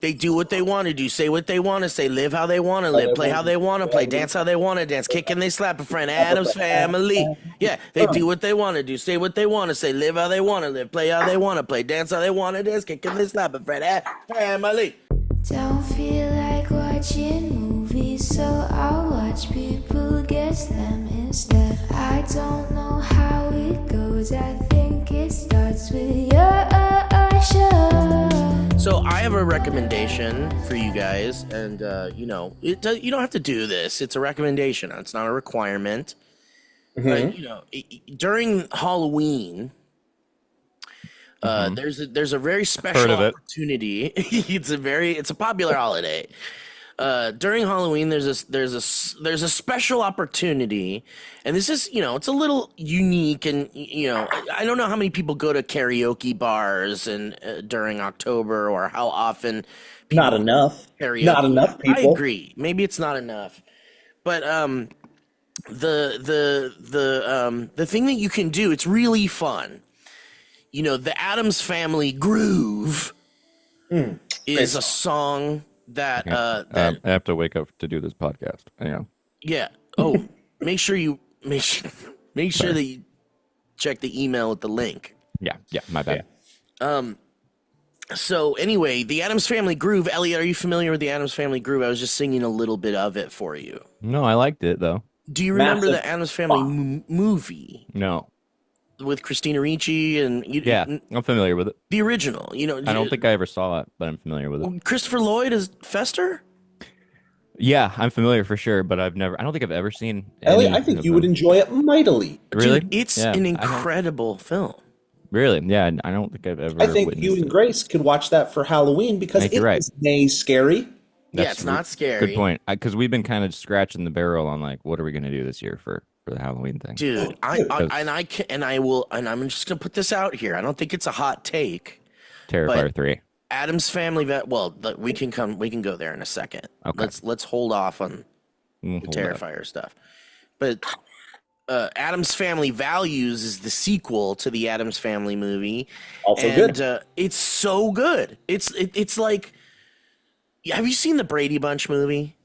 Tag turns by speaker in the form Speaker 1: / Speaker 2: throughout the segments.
Speaker 1: They do what they want to do, say what they want to say, live how they want to live, play how they want to play, dance how they want to dance, kick and they slap a friend. Adam's family. Yeah, they do what they want to do, say what they want to say, live how they want to live, play how they want to play, dance how they want to dance, kick and they slap a friend. Adam's family.
Speaker 2: Don't feel like watching movies, so I'll watch people guess them instead. I don't know how it goes, I think it starts with your show.
Speaker 1: So I have a recommendation for you guys, and you know, you don't have to do this. It's a recommendation. It's not a requirement. But you know, during Halloween, there's a very special opportunity. It's a popular holiday. During Halloween, there's a special opportunity, and this is, you know, it's a little unique, and you know, I don't know how many people go to karaoke bars and during October, or how often.
Speaker 3: Not enough.
Speaker 1: Karaoke.
Speaker 3: Not enough people.
Speaker 1: I agree. Maybe it's not enough, but the thing that you can do, it's really fun. You know, the Addams Family Groove is a song that
Speaker 4: I have to wake up to do this podcast.
Speaker 1: Yeah. Oh, make sure that you check the email with the link.
Speaker 4: Yeah, my bad.
Speaker 1: So anyway, the Addams Family Groove. Elliot, are you familiar with the Addams Family Groove? I was just singing a little bit of it for you.
Speaker 4: No, I liked it though.
Speaker 1: Do you remember the Addams Family movie?
Speaker 4: No.
Speaker 1: With Christina Ricci and
Speaker 4: I'm familiar with it.
Speaker 1: The original, you know.
Speaker 4: I don't think I ever saw it, but I'm familiar with it.
Speaker 1: Christopher Lloyd as Fester?
Speaker 4: Yeah, I'm familiar for sure, but I don't think I've ever seen
Speaker 3: Elliot, I think you would enjoy it mightily.
Speaker 4: Really?
Speaker 1: Dude, it's an incredible film.
Speaker 4: Really? Yeah, I don't think I've ever
Speaker 3: I think you and Grace could watch that for Halloween because it is scary.
Speaker 1: It's not scary.
Speaker 4: Good point. Because we've been kind of scratching the barrel on like, what are we going to do this year for the Halloween thing?
Speaker 1: Dude, I'm just gonna put this out here. I don't think it's a hot take.
Speaker 4: Terrifier 3.
Speaker 1: Addams Family. We can go there in a second.
Speaker 4: Okay.
Speaker 1: Let's hold off on the Terrifier stuff. But Addams Family Values is the sequel to the Addams Family movie.
Speaker 3: Also good.
Speaker 1: It's so good. It's like, have you seen the Brady Bunch movie?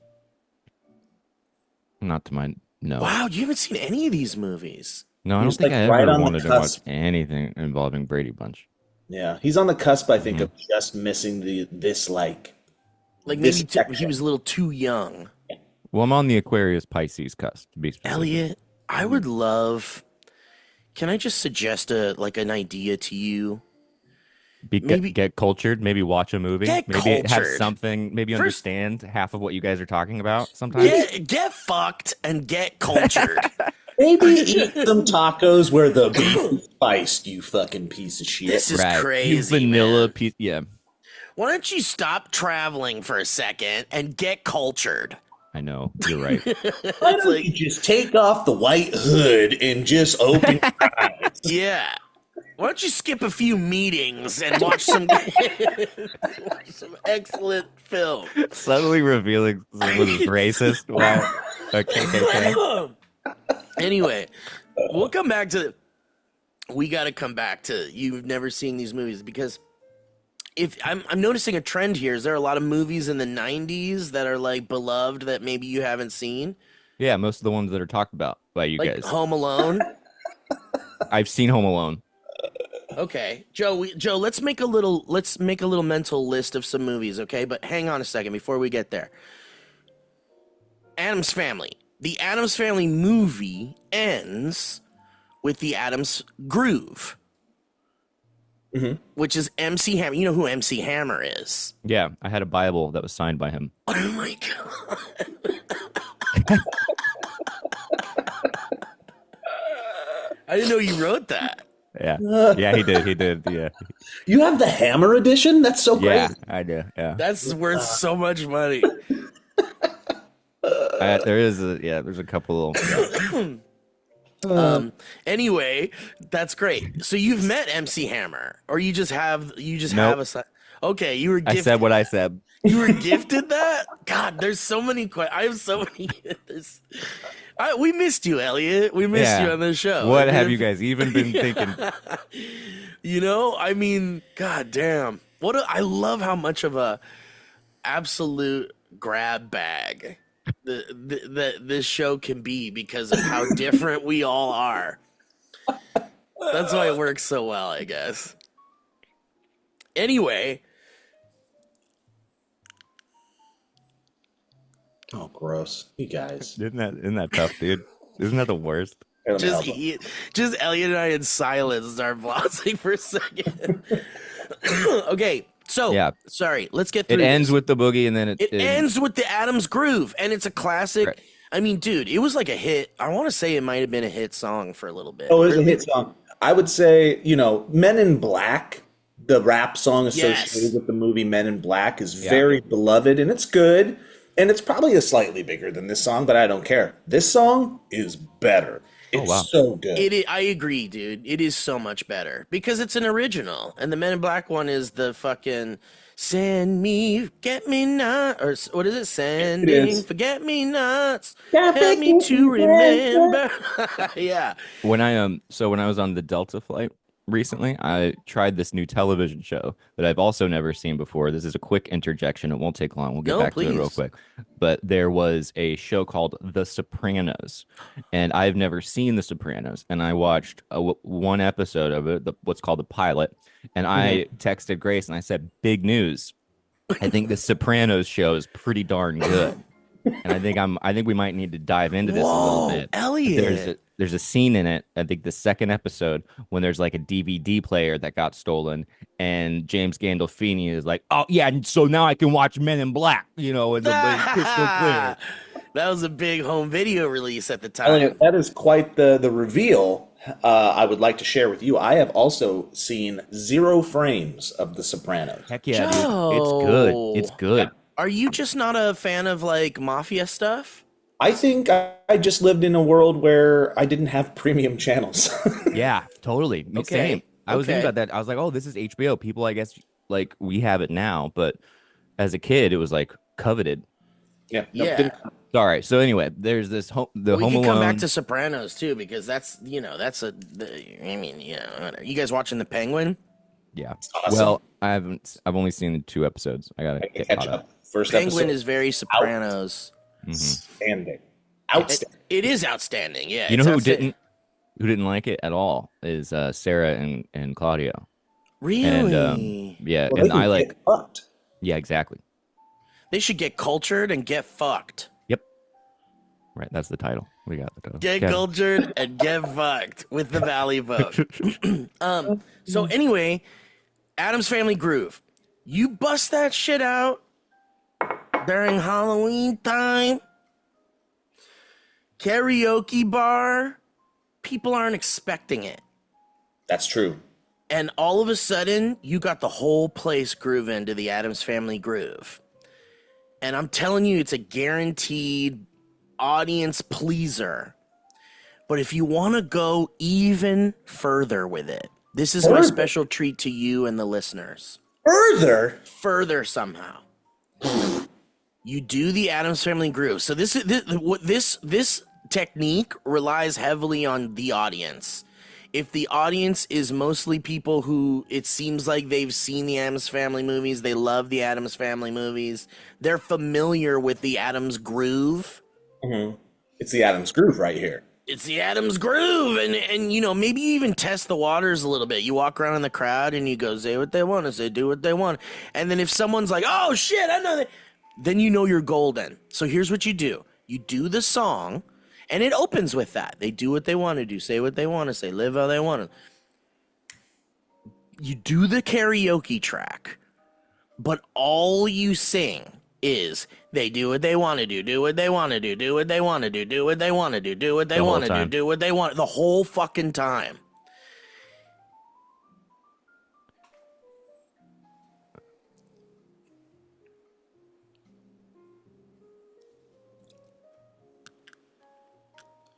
Speaker 4: Not to my no.
Speaker 1: Wow, you haven't seen any of these movies.
Speaker 4: No, I don't think I ever wanted to watch anything involving Brady Bunch.
Speaker 3: Yeah, he's on the cusp, I think, of just missing this
Speaker 1: maybe he was a little too young.
Speaker 4: Well, I'm on the Aquarius Pisces cusp, to be specific.
Speaker 1: Elliot, I would love. Can I just suggest an idea to you?
Speaker 4: Get cultured. Maybe watch a movie. Maybe
Speaker 1: cultured.
Speaker 4: Have something. Maybe understand half of what you guys are talking about. Sometimes
Speaker 1: get fucked and get cultured.
Speaker 3: Maybe eat some tacos where the beef is spiced. You fucking piece of shit.
Speaker 1: This is crazy.
Speaker 4: You vanilla piece. Yeah.
Speaker 1: Why don't you stop traveling for a second and get cultured?
Speaker 4: I know, you're right.
Speaker 3: Why don't you just take off the white hood and just open your eyes?
Speaker 1: Yeah. Why don't you skip a few meetings and watch some excellent film?
Speaker 4: Suddenly revealing someone is racist. Wow. Okay.
Speaker 1: Anyway, we'll come back to. We got to come back to you've never seen these movies, because if I'm noticing a trend here. Is there a lot of movies in the 90s that are like beloved that maybe you haven't seen?
Speaker 4: Yeah, most of the ones that are talked about by you guys.
Speaker 1: Home Alone.
Speaker 4: I've seen Home Alone.
Speaker 1: Okay, Joe. Let's make a little mental list of some movies. Okay, but hang on a second before we get there. Addams Family. The Addams Family movie ends with the Addams Groove, which is MC Hammer. You know who MC Hammer is?
Speaker 4: Yeah, I had a Bible that was signed by him.
Speaker 1: Oh my god! I didn't know you wrote that.
Speaker 4: Yeah, he did. Yeah.
Speaker 3: You have the Hammer edition? That's so great.
Speaker 4: Yeah, I do. Yeah,
Speaker 1: that's worth so much money.
Speaker 4: There's a couple.
Speaker 1: Anyway, that's great. So you've met MC Hammer, or you just have a. Okay, you were gifted.
Speaker 4: I said what I said.
Speaker 1: You were gifted that? God, there's so many questions. I have so many. We missed you, Elliot. We missed you on the show.
Speaker 4: What have you guys even been thinking?
Speaker 1: You know, I mean, god damn. I love how much of a absolute grab bag this show can be because of how different we all are. That's why it works so well, I guess. Anyway.
Speaker 3: Oh, gross. You guys.
Speaker 4: Isn't that tough, dude? Isn't that the worst?
Speaker 1: Just Elliot and I in silence start flossing for a second. Okay, so
Speaker 4: yeah.
Speaker 1: Sorry, let's get through
Speaker 4: it ends
Speaker 1: this.
Speaker 4: with the boogie, and then
Speaker 1: it ends with the Adams Groove, and it's a classic. Right. I mean, dude, it was like a hit. I want to say it might have been a hit song for a little bit.
Speaker 3: Oh, it was a hit song. I would say, Men in Black, the rap song associated with the movie Men in Black, is very beloved, and it's good. And it's probably slightly bigger than this song, but I don't care. This song is better. It's so good.
Speaker 1: I agree, dude. It is so much better because it's an original, and the Men in Black one is the fucking "Send me, get me not," or what is it? Sending, forget me nots, help me to remember. Yeah.
Speaker 4: When I was on the Delta flight recently, I tried this new television show that I've also never seen before. This is a quick interjection. It won't take long. We'll get back to it real quick. But there was a show called The Sopranos, and I've never seen The Sopranos. And I watched one episode of it, what's called the pilot. And I texted Grace and I said, "Big news. I think The Sopranos show is pretty darn good." And I think we might need to dive into this a little bit.
Speaker 1: Elliot.
Speaker 4: There's a scene in it, I think the second episode, when there's like a DVD player that got stolen, and James Gandolfini is like, "Oh yeah, so now I can watch Men in Black," and the crystal clear.
Speaker 1: That was a big home video release at the time.
Speaker 3: Elliot, that is quite the reveal. I would like to share with you. I have also seen 0 frames of The Sopranos.
Speaker 4: Heck yeah, dude. It's good. It's good.
Speaker 1: Are you just not a fan of like mafia stuff?
Speaker 3: I think I just lived in a world where I didn't have premium channels.
Speaker 4: Yeah, totally.
Speaker 1: Okay.
Speaker 4: Same. I was thinking about that. I was like, oh, this is HBO. People, I guess, like we have it now, but as a kid, it was like coveted.
Speaker 3: Yeah.
Speaker 4: All right. So anyway, there's this Home Alone.
Speaker 1: We can come back to Sopranos too, because that's you guys watching The Penguin?
Speaker 4: Yeah.
Speaker 3: Awesome.
Speaker 4: Well, I've only seen the 2 episodes. I gotta get caught up.
Speaker 3: First
Speaker 1: Penguin
Speaker 3: episode
Speaker 1: is very Sopranos.
Speaker 3: outstanding.
Speaker 1: It is outstanding. Yeah.
Speaker 4: You know who didn't like it at all is Sarah and Claudio.
Speaker 1: Really?
Speaker 4: And yeah,
Speaker 3: well,
Speaker 4: and I like
Speaker 3: fucked.
Speaker 4: Yeah, exactly.
Speaker 1: They should get cultured and get fucked.
Speaker 4: Yep. Right, that's the title. We got the title.
Speaker 1: Get cultured and get fucked with the Valleyfolk. So anyway, Adam's Family Groove. You bust that shit out during Halloween time. Karaoke bar. People aren't expecting it.
Speaker 3: That's true.
Speaker 1: And all of a sudden, you got the whole place grooving to the Adams Family Groove. And I'm telling you, it's a guaranteed audience pleaser. But if you want to go even further with it, this is my special treat to you and the listeners. Further somehow. You do the Adams Family Groove. So this technique relies heavily on the audience. If the audience is mostly people who it seems like they've seen the Addams Family movies, they love the Addams Family movies, they're familiar with the Addams Groove.
Speaker 3: Mm-hmm. It's the Addams Groove right here.
Speaker 1: It's the Addams Groove, and maybe you even test the waters a little bit. You walk around in the crowd and you go, say what they want to say, do what they want. And then if someone's like, oh shit, I know that, then you know you're golden. So here's what you do. You do the song, and it opens with that. They do what they want to do, say what they want to say, live how they want to. You do the karaoke track, but all you sing is they do what they want to do what they want to do what they want to do what they want to do what they want to do what they want, the whole fucking time.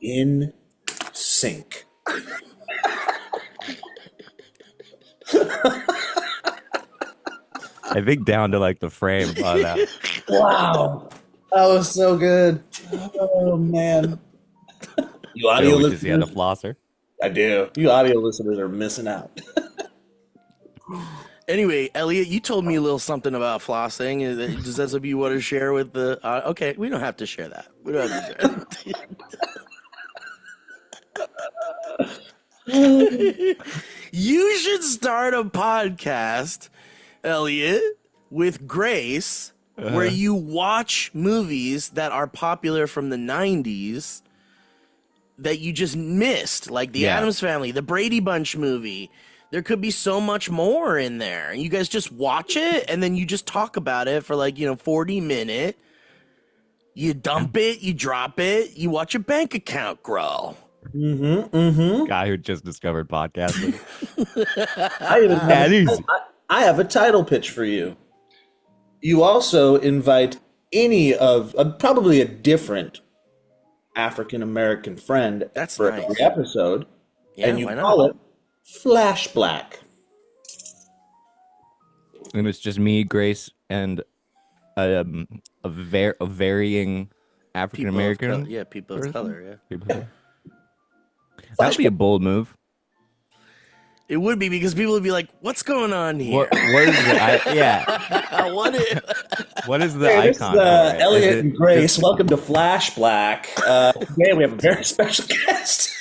Speaker 3: In sync.
Speaker 4: I think down to like the frame on that.
Speaker 3: Wow. That was so good. Oh man. You audio listeners.
Speaker 4: Does he have a flosser?
Speaker 3: I do. You audio listeners are missing out.
Speaker 1: Anyway, Elliot, you told me a little something about flossing. Does that something you want to share with the? Okay, we don't have to share that. We don't have to share that. You should start a podcast, Elliot, with Grace, where you watch movies that are popular from the 90s that you just missed, like the Addams Family, the Brady Bunch movie. There could be so much more in there. You guys just watch it, and then you just talk about it for 40 minutes. You dump it, you drop it, you watch your bank account grow.
Speaker 4: Guy who just discovered podcasting.
Speaker 3: I have a title pitch for you. You also invite any of probably a different African American friend for every episode, and you call it Flash Black.
Speaker 4: And it's just me, Grace, and a varying African American.
Speaker 1: People of color.
Speaker 4: That'd be a bold move.
Speaker 1: It would be, because people would be like, "What's going on here?
Speaker 4: What is the what is the icon?
Speaker 3: Elliot and Grace, welcome to Flash Black. Today we have a very special guest.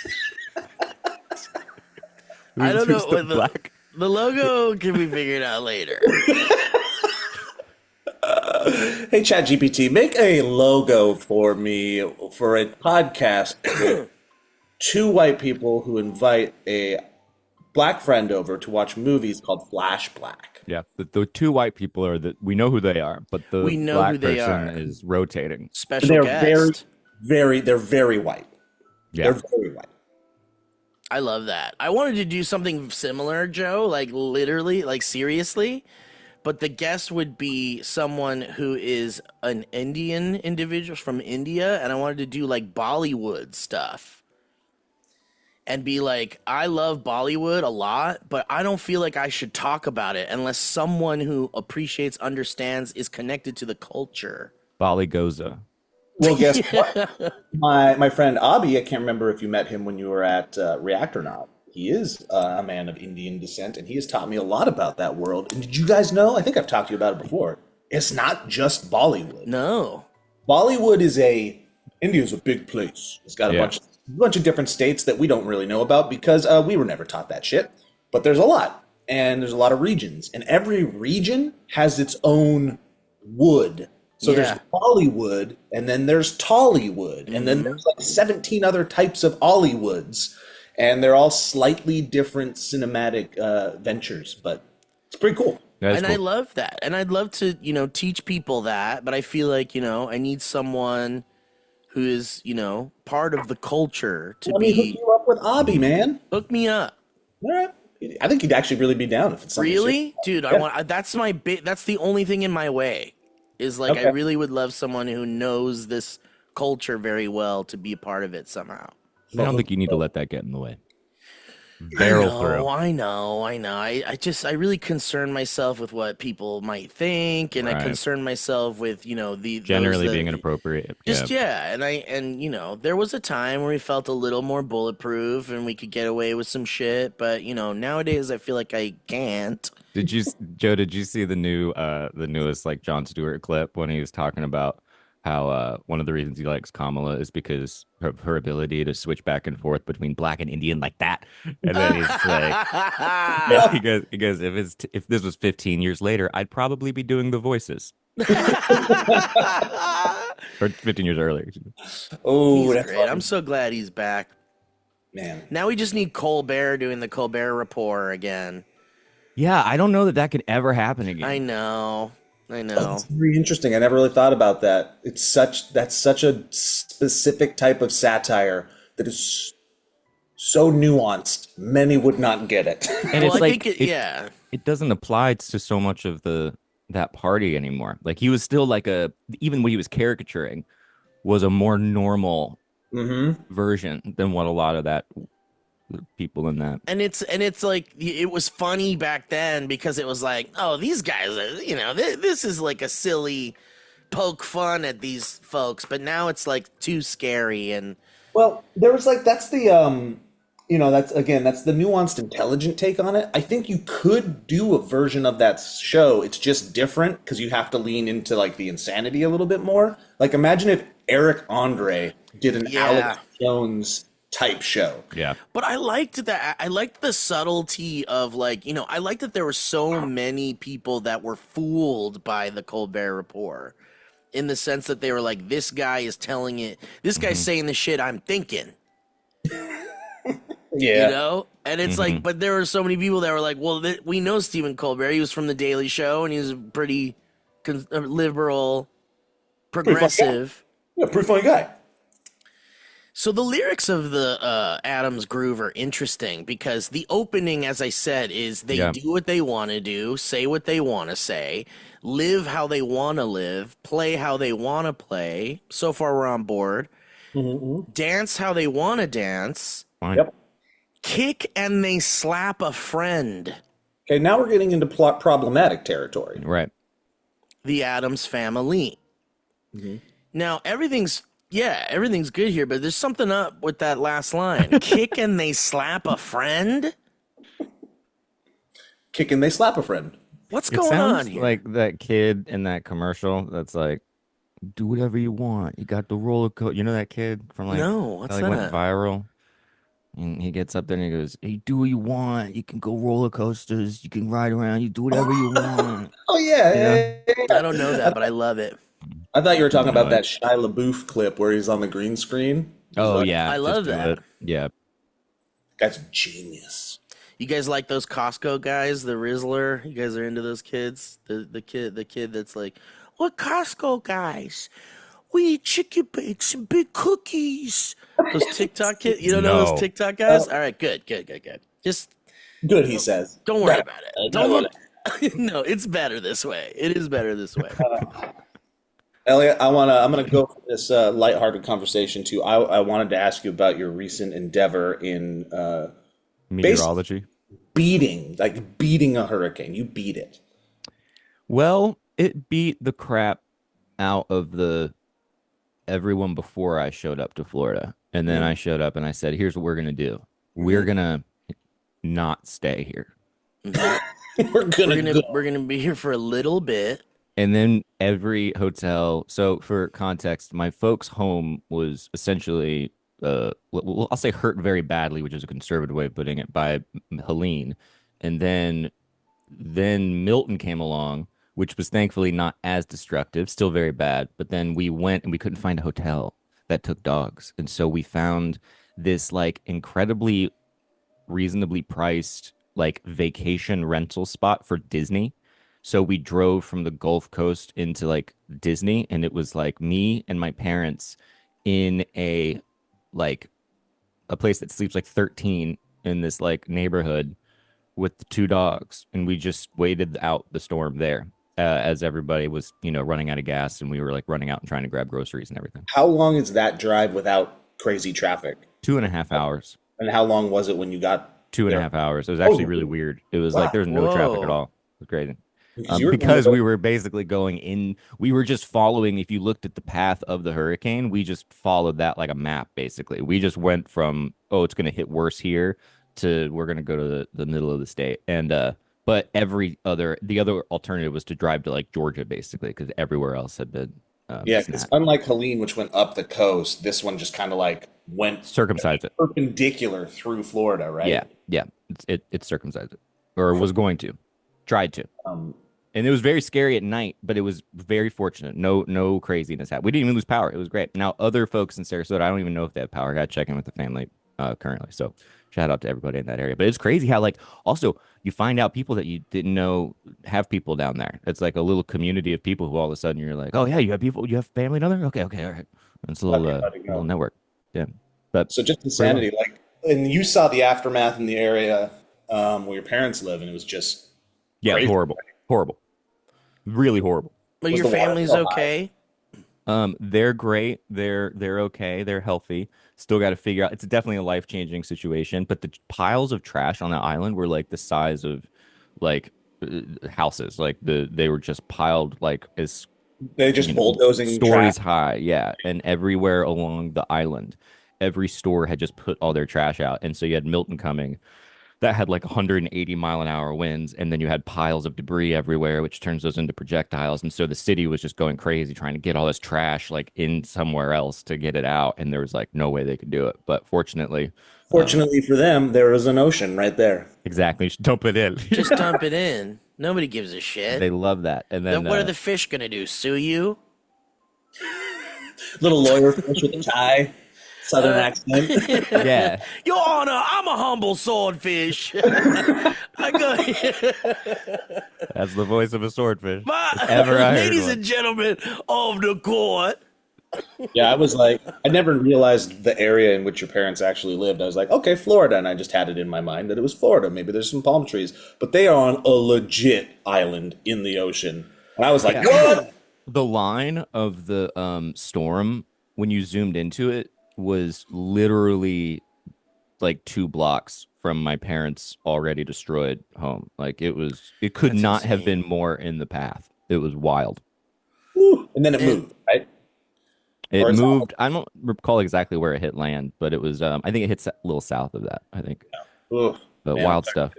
Speaker 1: I don't know what the logo can be figured out later.
Speaker 3: Hey, ChatGPT, make a logo for me for a podcast with two white people who invite a black friend over to watch movies called Flash Black.
Speaker 4: Yeah, the two white people are we know who they are, but the black person is rotating.
Speaker 1: Special guest.
Speaker 3: They're very white.
Speaker 4: Yeah.
Speaker 3: They're very white.
Speaker 1: I love that. I wanted to do something similar, Joe, literally, seriously, but the guest would be someone who is an Indian individual from India, and I wanted to do Bollywood stuff. And be like, I love Bollywood a lot, but I don't feel like I should talk about it unless someone who appreciates, understands, is connected to the culture.
Speaker 4: Bali Goza.
Speaker 3: Well, guess what? My friend Abhi, I can't remember if you met him when you were at React or not. He is a man of Indian descent, and he has taught me a lot about that world. And did you guys know? I think I've talked to you about it before. It's not just Bollywood.
Speaker 1: No.
Speaker 3: Bollywood India's a big place. It's got a bunch of different states that we don't really know about because we were never taught that shit. But there's a lot, and there's a lot of regions, and every region has its own wood. So there's Bollywood, and then there's Tollywood, and then there's 17 other types of Ollywoods, and they're all slightly different cinematic ventures, but it's pretty cool.
Speaker 1: And cool. I love that, and I'd love to teach people that, but I feel like I need someone who is, part of the culture to be.
Speaker 3: Let me hook you up with Abhi, man.
Speaker 1: Hook me up.
Speaker 3: All right. I think he'd actually really be down if it's something.
Speaker 1: Really? Dude, yeah. That's the only thing in my way. Is I really would love someone who knows this culture very well to be a part of it somehow.
Speaker 4: I don't think you need to let that get in the way. Barrel through.
Speaker 1: I know. I really concern myself with what people might think, and I concern myself with the
Speaker 4: generally being inappropriate.
Speaker 1: And there was a time where we felt a little more bulletproof and we could get away with some shit, but nowadays I feel like I can't.
Speaker 4: Did you see the newest Jon Stewart clip when he was talking about how one of the reasons he likes Kamala is because of her ability to switch back and forth between black and Indian like that. And then he's like, he goes, if this was 15 years later, I'd probably be doing the voices. Or 15 years earlier.
Speaker 1: Oh, that's great. Funny. I'm so glad he's back.
Speaker 3: Man.
Speaker 1: Now we just need Colbert doing the Colbert Report again.
Speaker 4: Yeah, I don't know that could ever happen again.
Speaker 1: I know.
Speaker 3: It's very interesting. I never really thought about that. That's such a specific type of satire that is so nuanced. Many would not get it.
Speaker 4: And it's it doesn't apply to so much of that party anymore. He was still even when he was caricaturing was a more normal version than what a lot of that people in that.
Speaker 1: And it's it was funny back then because it was these guys are, this is a silly poke fun at these folks, but now it's too scary. And
Speaker 3: well, there was that's the that's again, that's the nuanced, intelligent take on it. I think you could do a version of that show. It's just different because you have to lean into like the insanity a little bit more. Like imagine if Eric Andre did an Alex Jones type show.
Speaker 4: Yeah.
Speaker 1: But I liked that. I liked the subtlety of like, I liked that there were so many people that were fooled by the Colbert Report in the sense that they were like, this guy is telling it, this guy's saying the shit I'm thinking.
Speaker 3: Yeah.
Speaker 1: And it's like, but there were so many people that were like, well, we know Stephen Colbert. He was from The Daily Show and he was pretty liberal, progressive.
Speaker 3: Pretty funny guy.
Speaker 1: So the lyrics of the Adams Groove are interesting because the opening, as I said, is they do what they want to do, say what they want to say, live how they want to live, play how they want to play. So far, we're on board. Dance how they want to dance.
Speaker 4: Fine.
Speaker 3: Yep.
Speaker 1: Kick and they slap a friend.
Speaker 3: Okay, now we're getting into problematic territory.
Speaker 4: Right.
Speaker 1: The Adams family. Now, everything's good here, but there's something up with that last line. Kick and they slap a friend?
Speaker 3: Kick and they slap a friend.
Speaker 1: What's
Speaker 4: It
Speaker 1: going
Speaker 4: sounds
Speaker 1: on here?
Speaker 4: like that kid in that commercial that's like, do whatever you want. You got the roller coaster. You know that kid from like,
Speaker 1: No, what's
Speaker 4: that like,
Speaker 1: that?
Speaker 4: went viral? And he gets up there and he goes, hey, do what you want. You can go roller coasters. You can ride around. You do whatever you want.
Speaker 3: Oh, yeah.
Speaker 1: I don't know that, but I love it.
Speaker 3: I thought you were talking about that Shia LaBeouf clip where he's on the green screen.
Speaker 4: Oh,
Speaker 3: like,
Speaker 4: yeah.
Speaker 1: I love that.
Speaker 4: Yeah.
Speaker 3: That's genius.
Speaker 1: You guys like those Costco guys, the Rizzler? You guys are into those kids? The kid that's like, we're Costco guys. We eat chicken bakes and big cookies. Those TikTok kids? You don't know those TikTok guys? All right, good. Just
Speaker 3: good, he says.
Speaker 1: Don't worry about it. Don't look. No, it's better this way. It is better this way.
Speaker 3: Elliot, I'm gonna go for this lighthearted conversation too. I wanted to ask you about your recent endeavor in
Speaker 4: Meteorology.
Speaker 3: beating a hurricane. You beat it.
Speaker 4: Well, it beat the crap out of everyone before I showed up to Florida. And then I showed up and I said, here's what we're going to do. We're going to not stay here.
Speaker 1: We're gonna be here for a little bit.
Speaker 4: And then every hotel. So for context, my folks' home was essentially, I'll say hurt very badly, which is a conservative way of putting it, by Helene. And then Milton came along, which was thankfully not as destructive, still very bad. But then we went and we couldn't find a hotel that took dogs. And so we found this like incredibly reasonably priced like vacation rental spot for Disney. So we drove from the Gulf Coast into like Disney, and it was like me and my parents in a place that sleeps like 13 in this like neighborhood with the two dogs, and we just waited out the storm there as everybody was, running out of gas, and we were like running out and trying to grab groceries and everything.
Speaker 3: How long is that drive without crazy traffic?
Speaker 4: 2.5 hours.
Speaker 3: And how long was it when you got
Speaker 4: 2.5 hours? It was actually really weird. It was like there's no traffic at all. It was crazy. Because we were basically going in, we were just following. If you looked at the path of the hurricane, we just followed that like a map. Basically, we just went from it's going to hit worse here to we're going to go to the middle of the state. And but the other alternative was to drive to like Georgia, basically, because everywhere else had been
Speaker 3: because unlike Helene, which went up the coast, this one just kind of like went
Speaker 4: circumcised it
Speaker 3: perpendicular through Florida, right?
Speaker 4: Yeah, it circumcised it, or was going to, tried to. And it was very scary at night, but it was very fortunate. No craziness happened. We didn't even lose power. It was great. Now, other folks in Sarasota, I don't even know if they have power. I got to check in with the family currently. So shout out to everybody in that area. But it's crazy how, like, also you find out people that you didn't know have people down there. It's like a little community of people who all of a sudden you're like, oh, yeah, you have people, you have family down there? Okay, all right. It's a little network. Yeah. But
Speaker 3: so just insanity. Like, and you saw the aftermath in the area where your parents live, and it was just crazy.
Speaker 4: Horrible. Really horrible.
Speaker 1: But your family's okay?
Speaker 4: They're great. They're okay. They're healthy. Still got to figure out. It's definitely a life-changing situation. But the piles of trash on the island were like the size of like houses. Like they were just piled like as
Speaker 3: they just bulldozing
Speaker 4: stories
Speaker 3: trash.
Speaker 4: high. Yeah, and everywhere along the island. every store had just put all their trash out. And so you had Milton coming that had like 180-mile-an-hour winds, and then you had piles of debris everywhere, which turns those into projectiles. And so the city was just going crazy trying to get all this trash like in somewhere else to get it out, and there was like no way they could do it. But fortunately
Speaker 3: for them, there was an ocean right there.
Speaker 4: Exactly, just dump it in.
Speaker 1: Just dump it in. Nobody gives a shit.
Speaker 4: They love that. And then
Speaker 1: what are the fish gonna do? Sue you?
Speaker 3: Little lawyer fish with a tie. Southern accent.
Speaker 4: Yeah.
Speaker 1: Your Honor, I'm a humble swordfish. I go.
Speaker 4: That's the voice of a swordfish.
Speaker 1: Ladies and gentlemen of the court.
Speaker 3: Yeah, I was like, I never realized the area in which your parents actually lived. I was like, okay, Florida, and I just had it in my mind that it was Florida. Maybe there's some palm trees, but they are on a legit island in the ocean. And I was like, what?
Speaker 4: The line of the storm, when you zoomed into it, was literally like 2 blocks from my parents' already destroyed home. Like it could That's not insane. Have been more in the path. It was wild.
Speaker 3: And then it moved, right?
Speaker 4: It moved. I don't recall exactly where it hit land, but it was. I think it hits a little south of that. I think.
Speaker 3: Yeah.
Speaker 4: But wild stuff.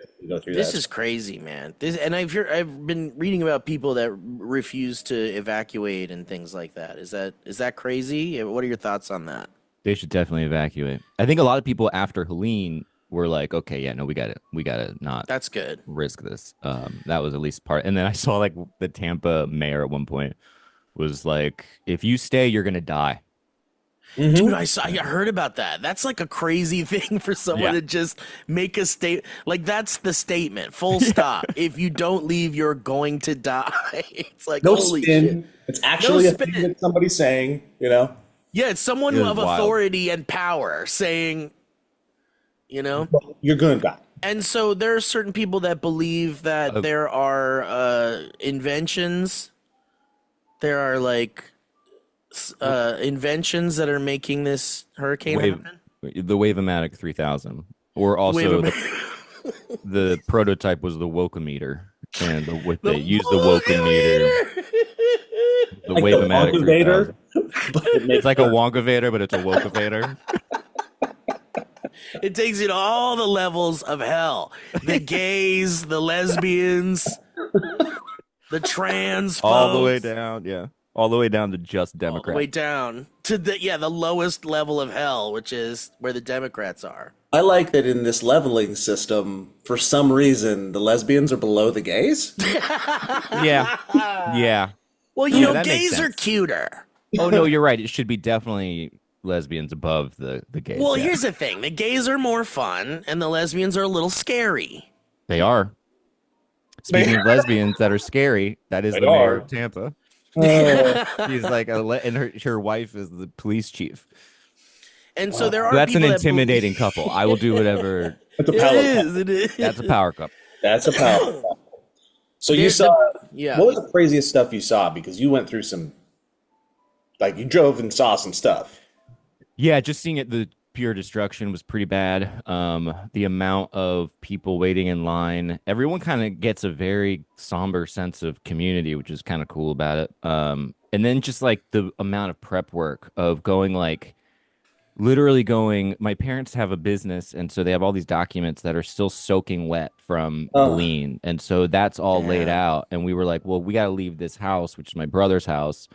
Speaker 1: This is crazy, man. And I've been reading about people that refuse to evacuate and things like that. Is that crazy? What are your thoughts on that?
Speaker 4: They should definitely evacuate. I think a lot of people after Helene were like, okay, yeah, no, we got to not.
Speaker 1: That's good.
Speaker 4: Risk this. That was at least part. And then I saw like the Tampa mayor at one point was like, if you stay, you're gonna die.
Speaker 1: Mm-hmm. Dude, I heard about that. That's like a crazy thing for someone to just make a statement. Like that's the statement. Full stop. If you don't leave, you're going to die. It's like
Speaker 3: no
Speaker 1: holy
Speaker 3: spin.
Speaker 1: Shit.
Speaker 3: It's actually a thing that somebody's saying. You know.
Speaker 1: Yeah, it's someone of authority and power saying, you know,
Speaker 3: you're gonna die.
Speaker 1: And so there are certain people that believe that there are inventions. There are like inventions that are making this hurricane happen.
Speaker 4: The Wave-O-Matic 3000, or also the prototype was the Wokometer, and they use the Wokometer. The
Speaker 3: like
Speaker 4: Wave-O-Matic 3000. It's like a Wonkavator, but it's a Wokavator.
Speaker 1: It takes you to all the levels of hell. The gays, the lesbians, the trans folks.
Speaker 4: All the way down, yeah. All the way down to just Democrats.
Speaker 1: All the way down to the lowest level of hell, which is where the Democrats are.
Speaker 3: I like that in this leveling system, for some reason, the lesbians are below the gays.
Speaker 4: Yeah. Yeah.
Speaker 1: Well, you know, gays are cuter.
Speaker 4: Oh, no, you're right. It should be definitely lesbians above the gays.
Speaker 1: Well, here's the thing. The gays are more fun, and the lesbians are a little scary.
Speaker 4: They are. Speaking of lesbians that are scary, that is the mayor of Tampa. She's like, and her wife is the police chief.
Speaker 1: And so there are
Speaker 4: That's an
Speaker 1: people
Speaker 4: intimidating couple. I will do whatever.
Speaker 3: That's a power
Speaker 1: it is.
Speaker 4: That's a power couple.
Speaker 3: That's a power couple. So you saw, what was the craziest stuff you saw? Because you went through some, like you drove and saw some stuff.
Speaker 4: Yeah, just seeing it, the pure destruction was pretty bad. The amount of people waiting in line, everyone kind of gets a very somber sense of community, which is kind of cool about it. And then just like the amount of prep work of going literally going, my parents have a business, and so they have all these documents that are still soaking wet from Helene. And so that's all laid out. And we were like, well, we got to leave this house, which is my brother's house.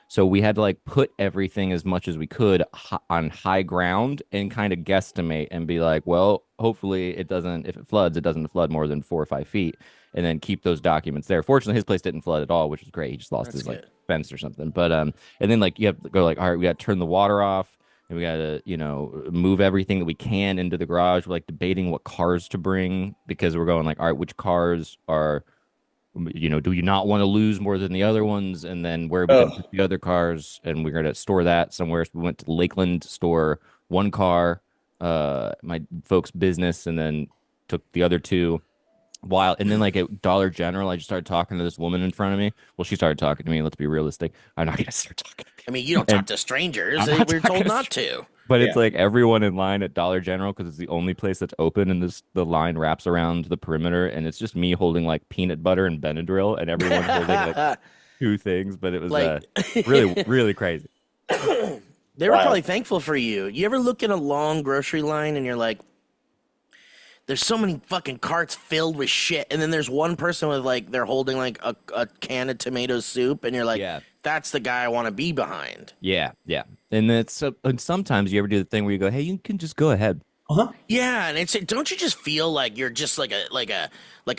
Speaker 4: So we had to like put everything as much as we could on high ground and kind of guesstimate and be like, well, hopefully it doesn't, if it floods, it doesn't flood more than 4 or 5 feet, and then keep those documents there. Fortunately, his place didn't flood at all, which was great. He just lost his like fence or something. But and then like you have to go like, all right, we got to turn the water off, and we got to, you know, move everything that we can into the garage. We're like debating what cars to bring, because we're going like, all right, which cars are, you know, do you not want to lose more than the other ones? And then where we going to put the other cars, and we're going to store that somewhere. So we went to Lakeland to store one car, my folks' business, and then took the other 2. And then like at Dollar General, I just started talking to this woman in front of me. Well, she started talking to me. Let's be realistic. I'm not going to start talking.
Speaker 1: I mean, you don't talk to strangers. We're told not to.
Speaker 4: But it's like everyone in line at Dollar General, because it's the only place that's open, and the line wraps around the perimeter, and it's just me holding like peanut butter and Benadryl, and everyone holding like 2 things. But it was really, really crazy.
Speaker 1: They were probably thankful for you. You ever look in a long grocery line and you're like, there's so many fucking carts filled with shit, and then there's one person with like they're holding like a can of tomato soup, and you're like, that's the guy I want to be behind.
Speaker 4: Yeah, yeah. And and sometimes you ever do the thing where you go, hey, you can just go ahead.
Speaker 1: Yeah, and don't you just feel like you're just like a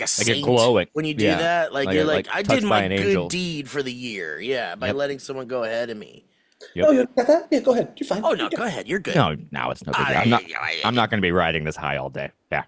Speaker 1: saint
Speaker 4: glowing
Speaker 1: when you do that? Like you're like I did my good
Speaker 4: angel.
Speaker 1: deed for the year. Yeah, by letting someone go ahead of me.
Speaker 3: Yep. Oh, you got that? Yeah, go ahead. You're fine.
Speaker 1: Oh no, go ahead. You're good.
Speaker 4: No, it's no big deal. I'm not going to be riding this high all day. Yeah.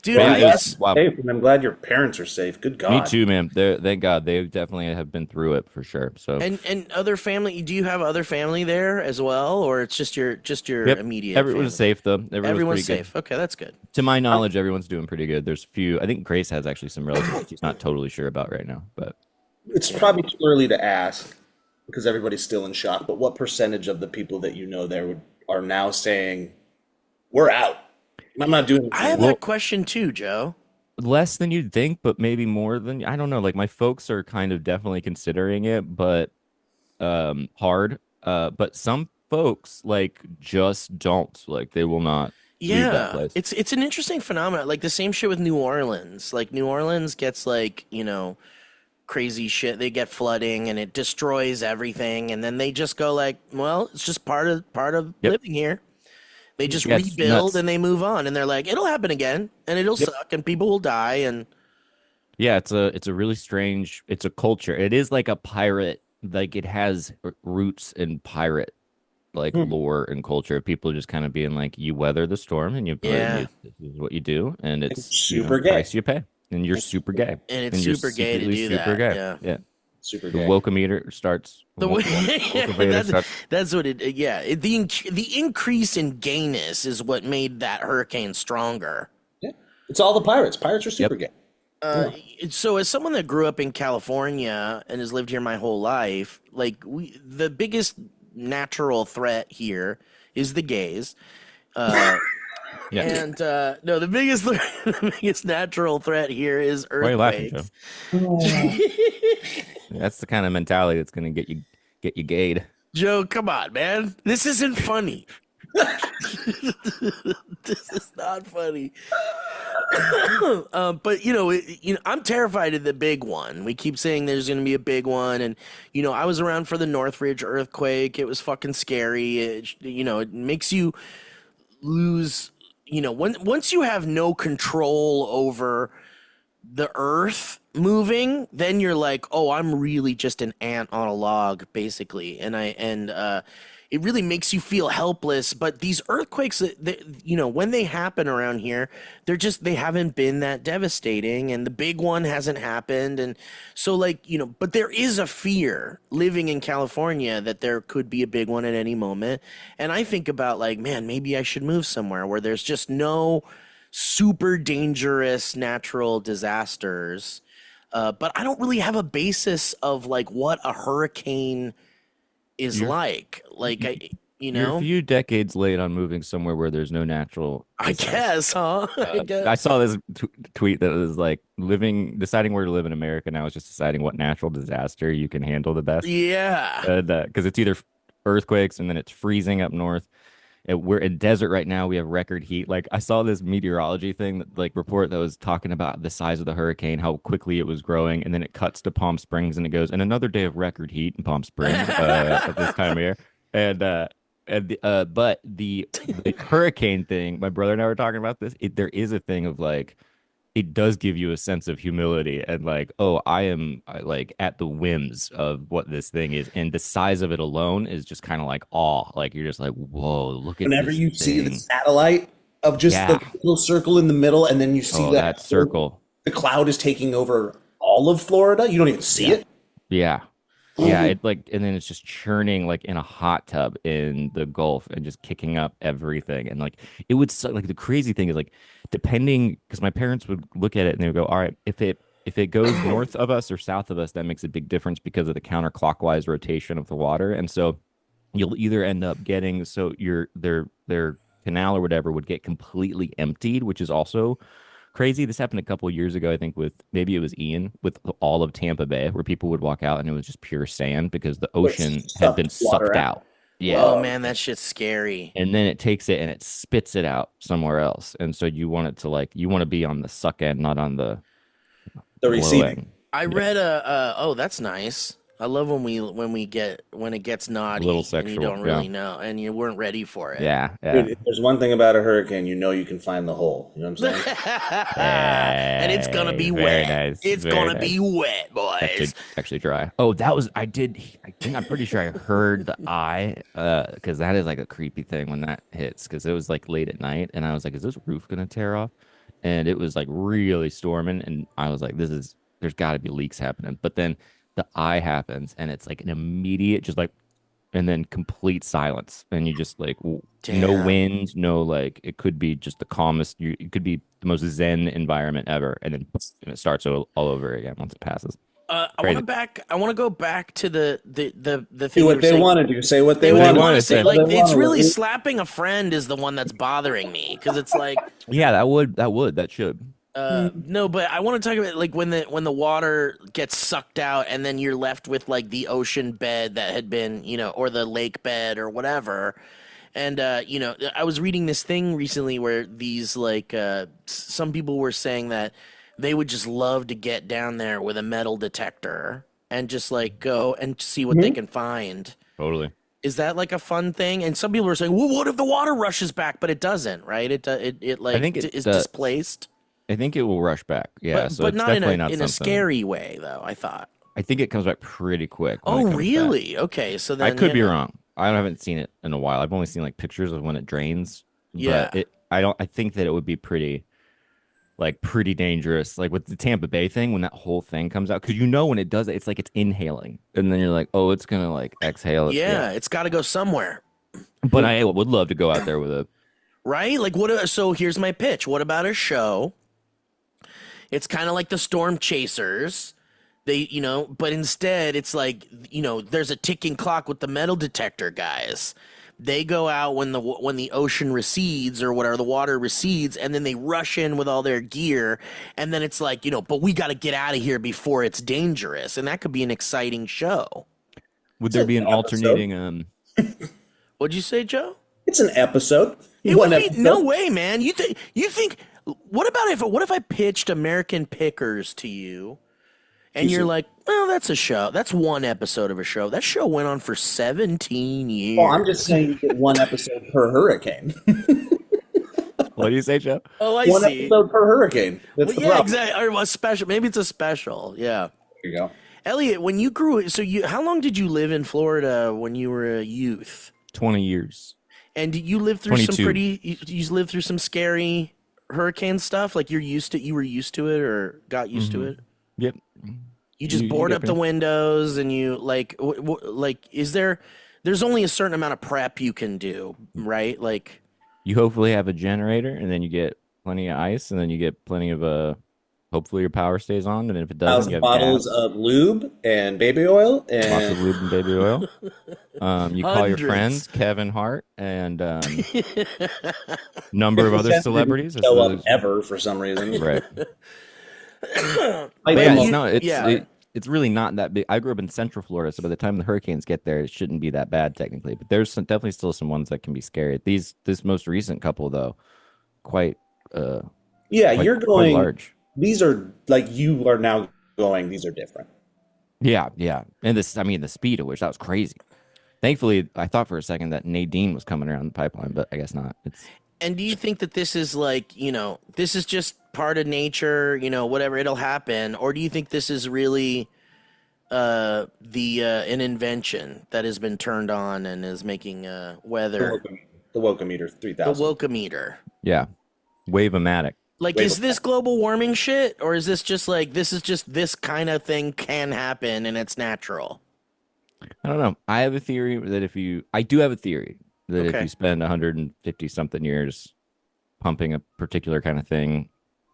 Speaker 1: Dude,
Speaker 3: I'm glad your parents are safe. Good God.
Speaker 4: Me too, man. Thank God they definitely have been through it for sure. So
Speaker 1: and other family. Do you have other family there as well, or it's just your immediate?
Speaker 4: Everyone's safe though.
Speaker 1: Everyone's safe. Good. Okay, that's good.
Speaker 4: To my knowledge, everyone's doing pretty good. There's a few. I think Grace has actually some relatives she's not totally sure about right now, but
Speaker 3: it's probably too early to ask because everybody's still in shock. But what percentage of the people that you know there are now saying, "We're out"? I'm not doing.
Speaker 1: I have that question too, Joe.
Speaker 4: Less than you'd think, but maybe more than I don't know. Like my folks are kind of definitely considering it, but hard. But some folks like just don't. Like they will not. Leave that place.
Speaker 1: It's an interesting phenomenon. Like the same shit with New Orleans. Like New Orleans gets like crazy shit. They get flooding and it destroys everything, and then they just go like, well, it's just part of living here. They just rebuild and they move on, and they're like, it'll happen again, and it'll suck, and people will die, and
Speaker 4: it's a really strange. It's a culture. It is like a pirate. Like it has roots in pirate lore and culture. People just kind of being like, you weather the storm, and this is what you do, and it's
Speaker 3: super gay.
Speaker 4: Price you pay, and you're super gay,
Speaker 1: and it's super gay to do that.
Speaker 4: Gay. Yeah.
Speaker 3: Super
Speaker 4: the woke meter starts.
Speaker 1: That's what it. Yeah, the increase in gayness is what made that hurricane stronger.
Speaker 3: Yeah, it's all the pirates. Pirates are super gay.
Speaker 1: So, as someone that grew up in California and has lived here my whole life, like the biggest natural threat here is the gays. And no, the biggest natural threat here is earthquakes.
Speaker 4: Why are you laughing, Joe? That's the kind of mentality that's going to get you gayed.
Speaker 1: Joe, come on, man. This isn't funny. This is not funny. But I'm terrified of the big one. We keep saying there's going to be a big one, and I was around for the Northridge earthquake. It was fucking scary. It makes you lose. Once you have no control over the earth moving, then you're like, oh, I'm really just an ant on a log, basically. And it really makes you feel helpless. But these earthquakes, when they happen around here, they haven't been that devastating, and the big one hasn't happened. And so but there is a fear living in California that there could be a big one at any moment. And I think about man, maybe I should move somewhere where there's just no super dangerous natural disasters. But I don't really have a basis of what a hurricane is like.
Speaker 4: You're a few decades late on moving somewhere where there's no natural disaster.
Speaker 1: I guess, huh?
Speaker 4: I saw this tweet that was like deciding where to live in America now is just deciding what natural disaster you can handle the best.
Speaker 1: Yeah.
Speaker 4: Because it's either earthquakes and then it's freezing up north. We're in desert right now. We have record heat. I saw this meteorology thing report that was talking about the size of the hurricane, how quickly it was growing, and then it cuts to Palm Springs and it goes, and another day of record heat in Palm Springs at this time of year. But the hurricane thing, my brother and I were talking about this. There is a thing of it does give you a sense of humility and I am at the whims of what this thing is, and the size of it alone is just kind of awe. You're just whoa, look at
Speaker 3: whenever
Speaker 4: this
Speaker 3: you
Speaker 4: thing.
Speaker 3: See the satellite of just the little circle in the middle, and then you see
Speaker 4: that circle.
Speaker 3: The cloud is taking over all of Florida. You don't even see it.
Speaker 4: Yeah. Yeah, and then it's just churning in a hot tub in the Gulf and just kicking up everything. And it would the crazy thing is depending, because my parents would look at it and they would go, all right, if it goes north of us or south of us, that makes a big difference because of the counterclockwise rotation of the water. And so you'll either end up getting their canal or whatever would get completely emptied, which is also crazy. This happened a couple years ago, I think, with maybe it was Ian with all of Tampa Bay, where people would walk out and it was just pure sand because the ocean had been sucked out. Yeah.
Speaker 1: Oh man, that shit's scary.
Speaker 4: And then it takes it and it spits it out somewhere else. And so you want it to you want to be on the suck end, not on the
Speaker 3: receiving.
Speaker 1: I read oh, that's nice. I love when it gets naughty,
Speaker 4: a little sexual,
Speaker 1: and you don't really know, and you weren't ready for it.
Speaker 4: Yeah.
Speaker 3: Dude, if there's one thing about a hurricane, you can find the hole. You know what I'm saying?
Speaker 1: And it's gonna be wet.
Speaker 4: Nice.
Speaker 1: It's gonna be wet, boys.
Speaker 4: Actually dry. Oh, I think I'm pretty sure I heard the eye, because that is like a creepy thing when that hits, because it was like late at night, and I was like, is this roof gonna tear off? And it was like really storming, and I was like, there's got to be leaks happening. But then the eye happens, and it's like an immediate, just like, and then complete silence, and you just like no wind, no like, it could be just the calmest. It could be the most zen environment ever, and then it starts all over again once it passes.
Speaker 1: I want to go back to the thing.
Speaker 3: Do what they want to do. Say what they want
Speaker 1: to say. Like, it's really slapping a friend is the one that's bothering me, because it's like,
Speaker 4: yeah, that should.
Speaker 1: No, but I want to talk about like when the water gets sucked out and then you're left with like the ocean bed that had been, or the lake bed or whatever. And I was reading this thing recently where these like some people were saying that they would just love to get down there with a metal detector and just like go and see what they can find.
Speaker 4: Totally.
Speaker 1: Is that like a fun thing? And some people are saying, well, what if the water rushes back? But it doesn't, right? It like, I think is displaced.
Speaker 4: I think it will rush back. Yeah,
Speaker 1: but not in a scary way, though. I thought.
Speaker 4: I think it comes back pretty quick.
Speaker 1: Oh, really? Back. Okay, so then
Speaker 4: I could be wrong. I haven't seen it in a while. I've only seen like pictures of when it drains.
Speaker 1: Yeah.
Speaker 4: But I think that it would be pretty dangerous. Like with the Tampa Bay thing, when that whole thing comes out, because when it does it, it's like it's inhaling, and then you're like, oh, it's gonna like exhale.
Speaker 1: Yeah, it's got to go somewhere.
Speaker 4: But I would love to go out there with a.
Speaker 1: Right? Like what? So here's my pitch. What about a show? It's kind of like the Storm Chasers. They, but instead it's like, there's a ticking clock with the metal detector guys. They go out when the ocean recedes or whatever, the water recedes, and then they rush in with all their gear. And then it's like, but we got to get out of here before it's dangerous. And that could be an exciting show.
Speaker 4: Would there be an alternating?
Speaker 1: What'd you say, Joe?
Speaker 3: It's an episode.
Speaker 1: No way, man. You think? What if I pitched American Pickers to you, and you're like, well, that's a show. That's one episode of a show. That show went on for 17 years.
Speaker 3: Well, I'm just saying you get one episode per hurricane.
Speaker 4: What do you say, Joe?
Speaker 1: Oh,
Speaker 3: one episode per hurricane. That's the problem.
Speaker 1: Exactly. Or a special. Maybe it's a special. Yeah.
Speaker 3: There you go.
Speaker 1: Elliot, when you grew, how long did you live in Florida when you were a youth?
Speaker 4: 20 years.
Speaker 1: And you lived through
Speaker 4: 22.
Speaker 1: you lived through some scary hurricane stuff? Like you were used to it or got used to it?
Speaker 4: Yep.
Speaker 1: You just board up the windows and you like there's only a certain amount of prep you can do, right? Like
Speaker 4: you hopefully have a generator, and then you get plenty of ice, and then you get plenty of hopefully your power stays on, and if it doesn't, you have
Speaker 3: bottles of lube and baby oil, and
Speaker 4: lots of lube and baby oil. You call your friends, Kevin Hart, and number of other celebrities.
Speaker 3: Show up ever for some reason,
Speaker 4: right? It's really not that big. I grew up in Central Florida, so by the time the hurricanes get there, it shouldn't be that bad technically. But there's definitely still some ones that can be scary. This most recent couple though, quite.
Speaker 3: You're going
Speaker 4: large.
Speaker 3: These are like you are now going. These are different.
Speaker 4: Yeah, and the speed at which that was crazy. Thankfully, I thought for a second that Nadine was coming around the pipeline, but I guess not.
Speaker 1: And do you think that this is like, this is just part of nature, whatever, it'll happen? Or do you think this is really an invention that has been turned on and is making weather?
Speaker 3: The Wokometer 3000.
Speaker 1: The Wokometer.
Speaker 4: Yeah. Wave-o-matic.
Speaker 1: Like, is this global warming shit? Or is this just like, this kind of thing can happen and it's natural?
Speaker 4: I don't know. I have a theory that if you spend 150 something years pumping a particular kind of thing,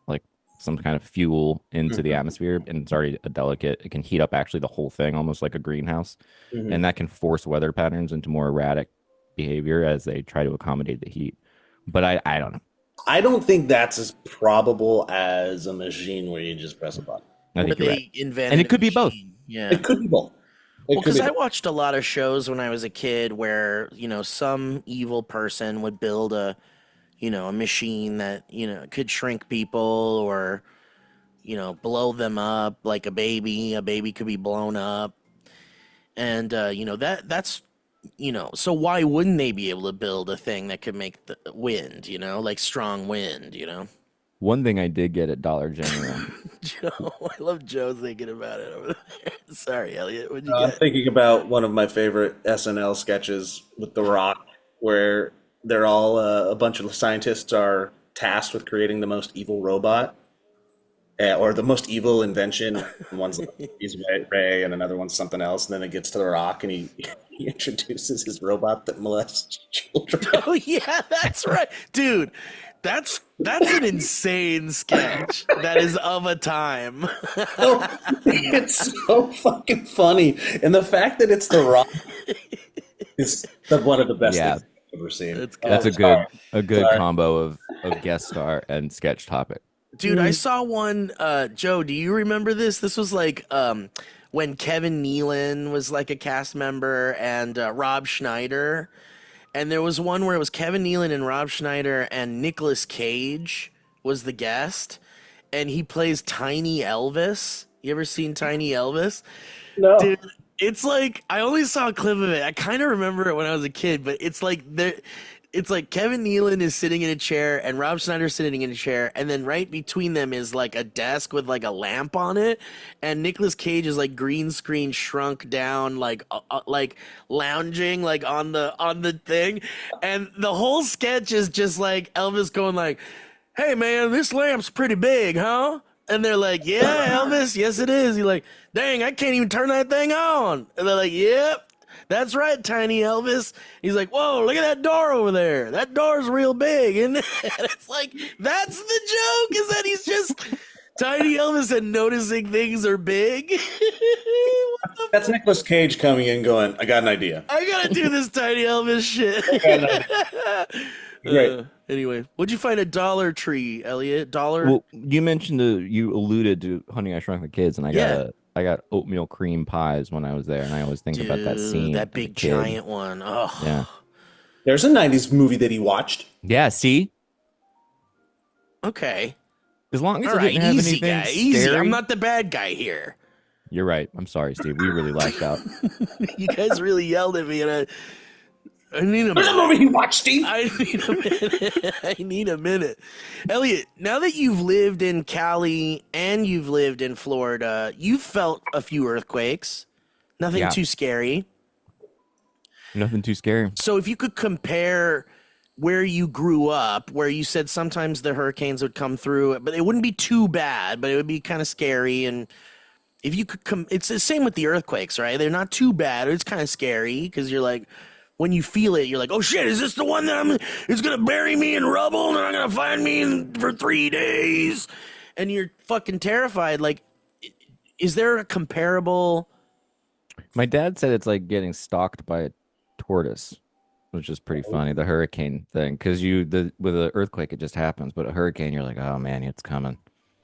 Speaker 4: like some kind of fuel into the atmosphere, and it's already it can heat up actually the whole thing, almost like a greenhouse. And that can force weather patterns into more erratic behavior as they try to accommodate the heat. But I don't know.
Speaker 3: I don't think that's as probable as a machine where you just press a button.
Speaker 4: I think
Speaker 1: Where
Speaker 4: you're
Speaker 1: they
Speaker 4: right.
Speaker 1: invented
Speaker 4: And it could
Speaker 1: a
Speaker 4: be both.
Speaker 1: machine. Yeah.
Speaker 3: It could be both.
Speaker 1: Well, because I watched a lot of shows when I was a kid where, some evil person would build a machine that, could shrink people or, blow them up like a baby. A baby could be blown up. And, that's, so why wouldn't they be able to build a thing that could make the wind, like strong wind,
Speaker 4: One thing I did get at Dollar General.
Speaker 1: Joe, I love Joe thinking about it over there. Sorry, Elliot. What'd you
Speaker 3: I'm
Speaker 1: get?
Speaker 3: thinking about one of my favorite SNL sketches with The Rock, where they're all a bunch of scientists are tasked with creating the most evil robot, or the most evil invention. One's like he's Ray, and another one's something else. And then it gets to The Rock, and he introduces his robot that molests children.
Speaker 1: Oh yeah, that's right, dude. That's an insane sketch. That is of a time.
Speaker 3: It's so fucking funny, and the fact that it's The Rock is one of the best things I've ever seen.
Speaker 4: That's a good combo of guest star and sketch topic.
Speaker 1: Dude, I saw one. Joe, do you remember this? This was like when Kevin Nealon was like a cast member and Rob Schneider. And there was one where it was Kevin Nealon and Rob Schneider and Nicolas Cage was the guest. And he plays Tiny Elvis. You ever seen Tiny Elvis?
Speaker 3: No.
Speaker 1: Dude, it's like, I only saw a clip of it. I kind of remember it when I was a kid, but it's like Kevin Nealon is sitting in a chair and Rob Schneider sitting in a chair, and then right between them is like a desk with like a lamp on it, and Nicolas Cage is like green screen shrunk down, like lounging like on the thing, and the whole sketch is just like Elvis going like, "Hey man, this lamp's pretty big, huh?" And they're like, "Yeah, Elvis, yes it is." He's like, "Dang, I can't even turn that thing on." And they're like, "Yep. That's right, Tiny Elvis." He's like, "Whoa, look at that door over there. That door's real big." And it's like, that's the joke, is that he's just Tiny Elvis and noticing things are big.
Speaker 3: That's Nicolas Cage coming in going, "I got an idea.
Speaker 1: I gotta do this Tiny Elvis shit."
Speaker 3: Great.
Speaker 1: Anyway, what'd you find at Dollar Tree, Elliot? Dollar?
Speaker 4: Well, you mentioned you alluded to Honey, I Shrunk the Kids, and I got oatmeal cream pies when I was there, and I always think about that scene.
Speaker 1: That big giant one. Oh.
Speaker 4: Yeah.
Speaker 3: There's a 90s movie that he watched.
Speaker 4: Yeah, see?
Speaker 1: Okay.
Speaker 4: As long as
Speaker 1: all
Speaker 4: it didn't have
Speaker 1: easy,
Speaker 4: anything
Speaker 1: guy. Easy.
Speaker 4: scary.
Speaker 1: I'm not the bad guy here.
Speaker 4: You're right. I'm sorry, Steve. We really lacked out.
Speaker 1: You guys really yelled at me, and I need a minute.
Speaker 3: There's a movie you watched, Steve.
Speaker 1: I need a minute. I need a minute. Elliot, now that you've lived in Cali and you've lived in Florida, you've felt a few earthquakes. Nothing too scary.
Speaker 4: Nothing too scary.
Speaker 1: So if you could compare where you grew up, where you said sometimes the hurricanes would come through, but it wouldn't be too bad, but it would be kind of scary. And if you could it's the same with the earthquakes, right? They're not too bad. It's kind of scary because you're like, when you feel it, you're like, "Oh shit, is this the one that it's going to bury me in rubble and I'm going to find me for 3 days?" And you're fucking terrified. Like, is there a comparable?
Speaker 4: My dad said it's like getting stalked by a tortoise, which is pretty funny. The hurricane thing, because with an earthquake, it just happens. But a hurricane, you're like, "Oh man, it's coming."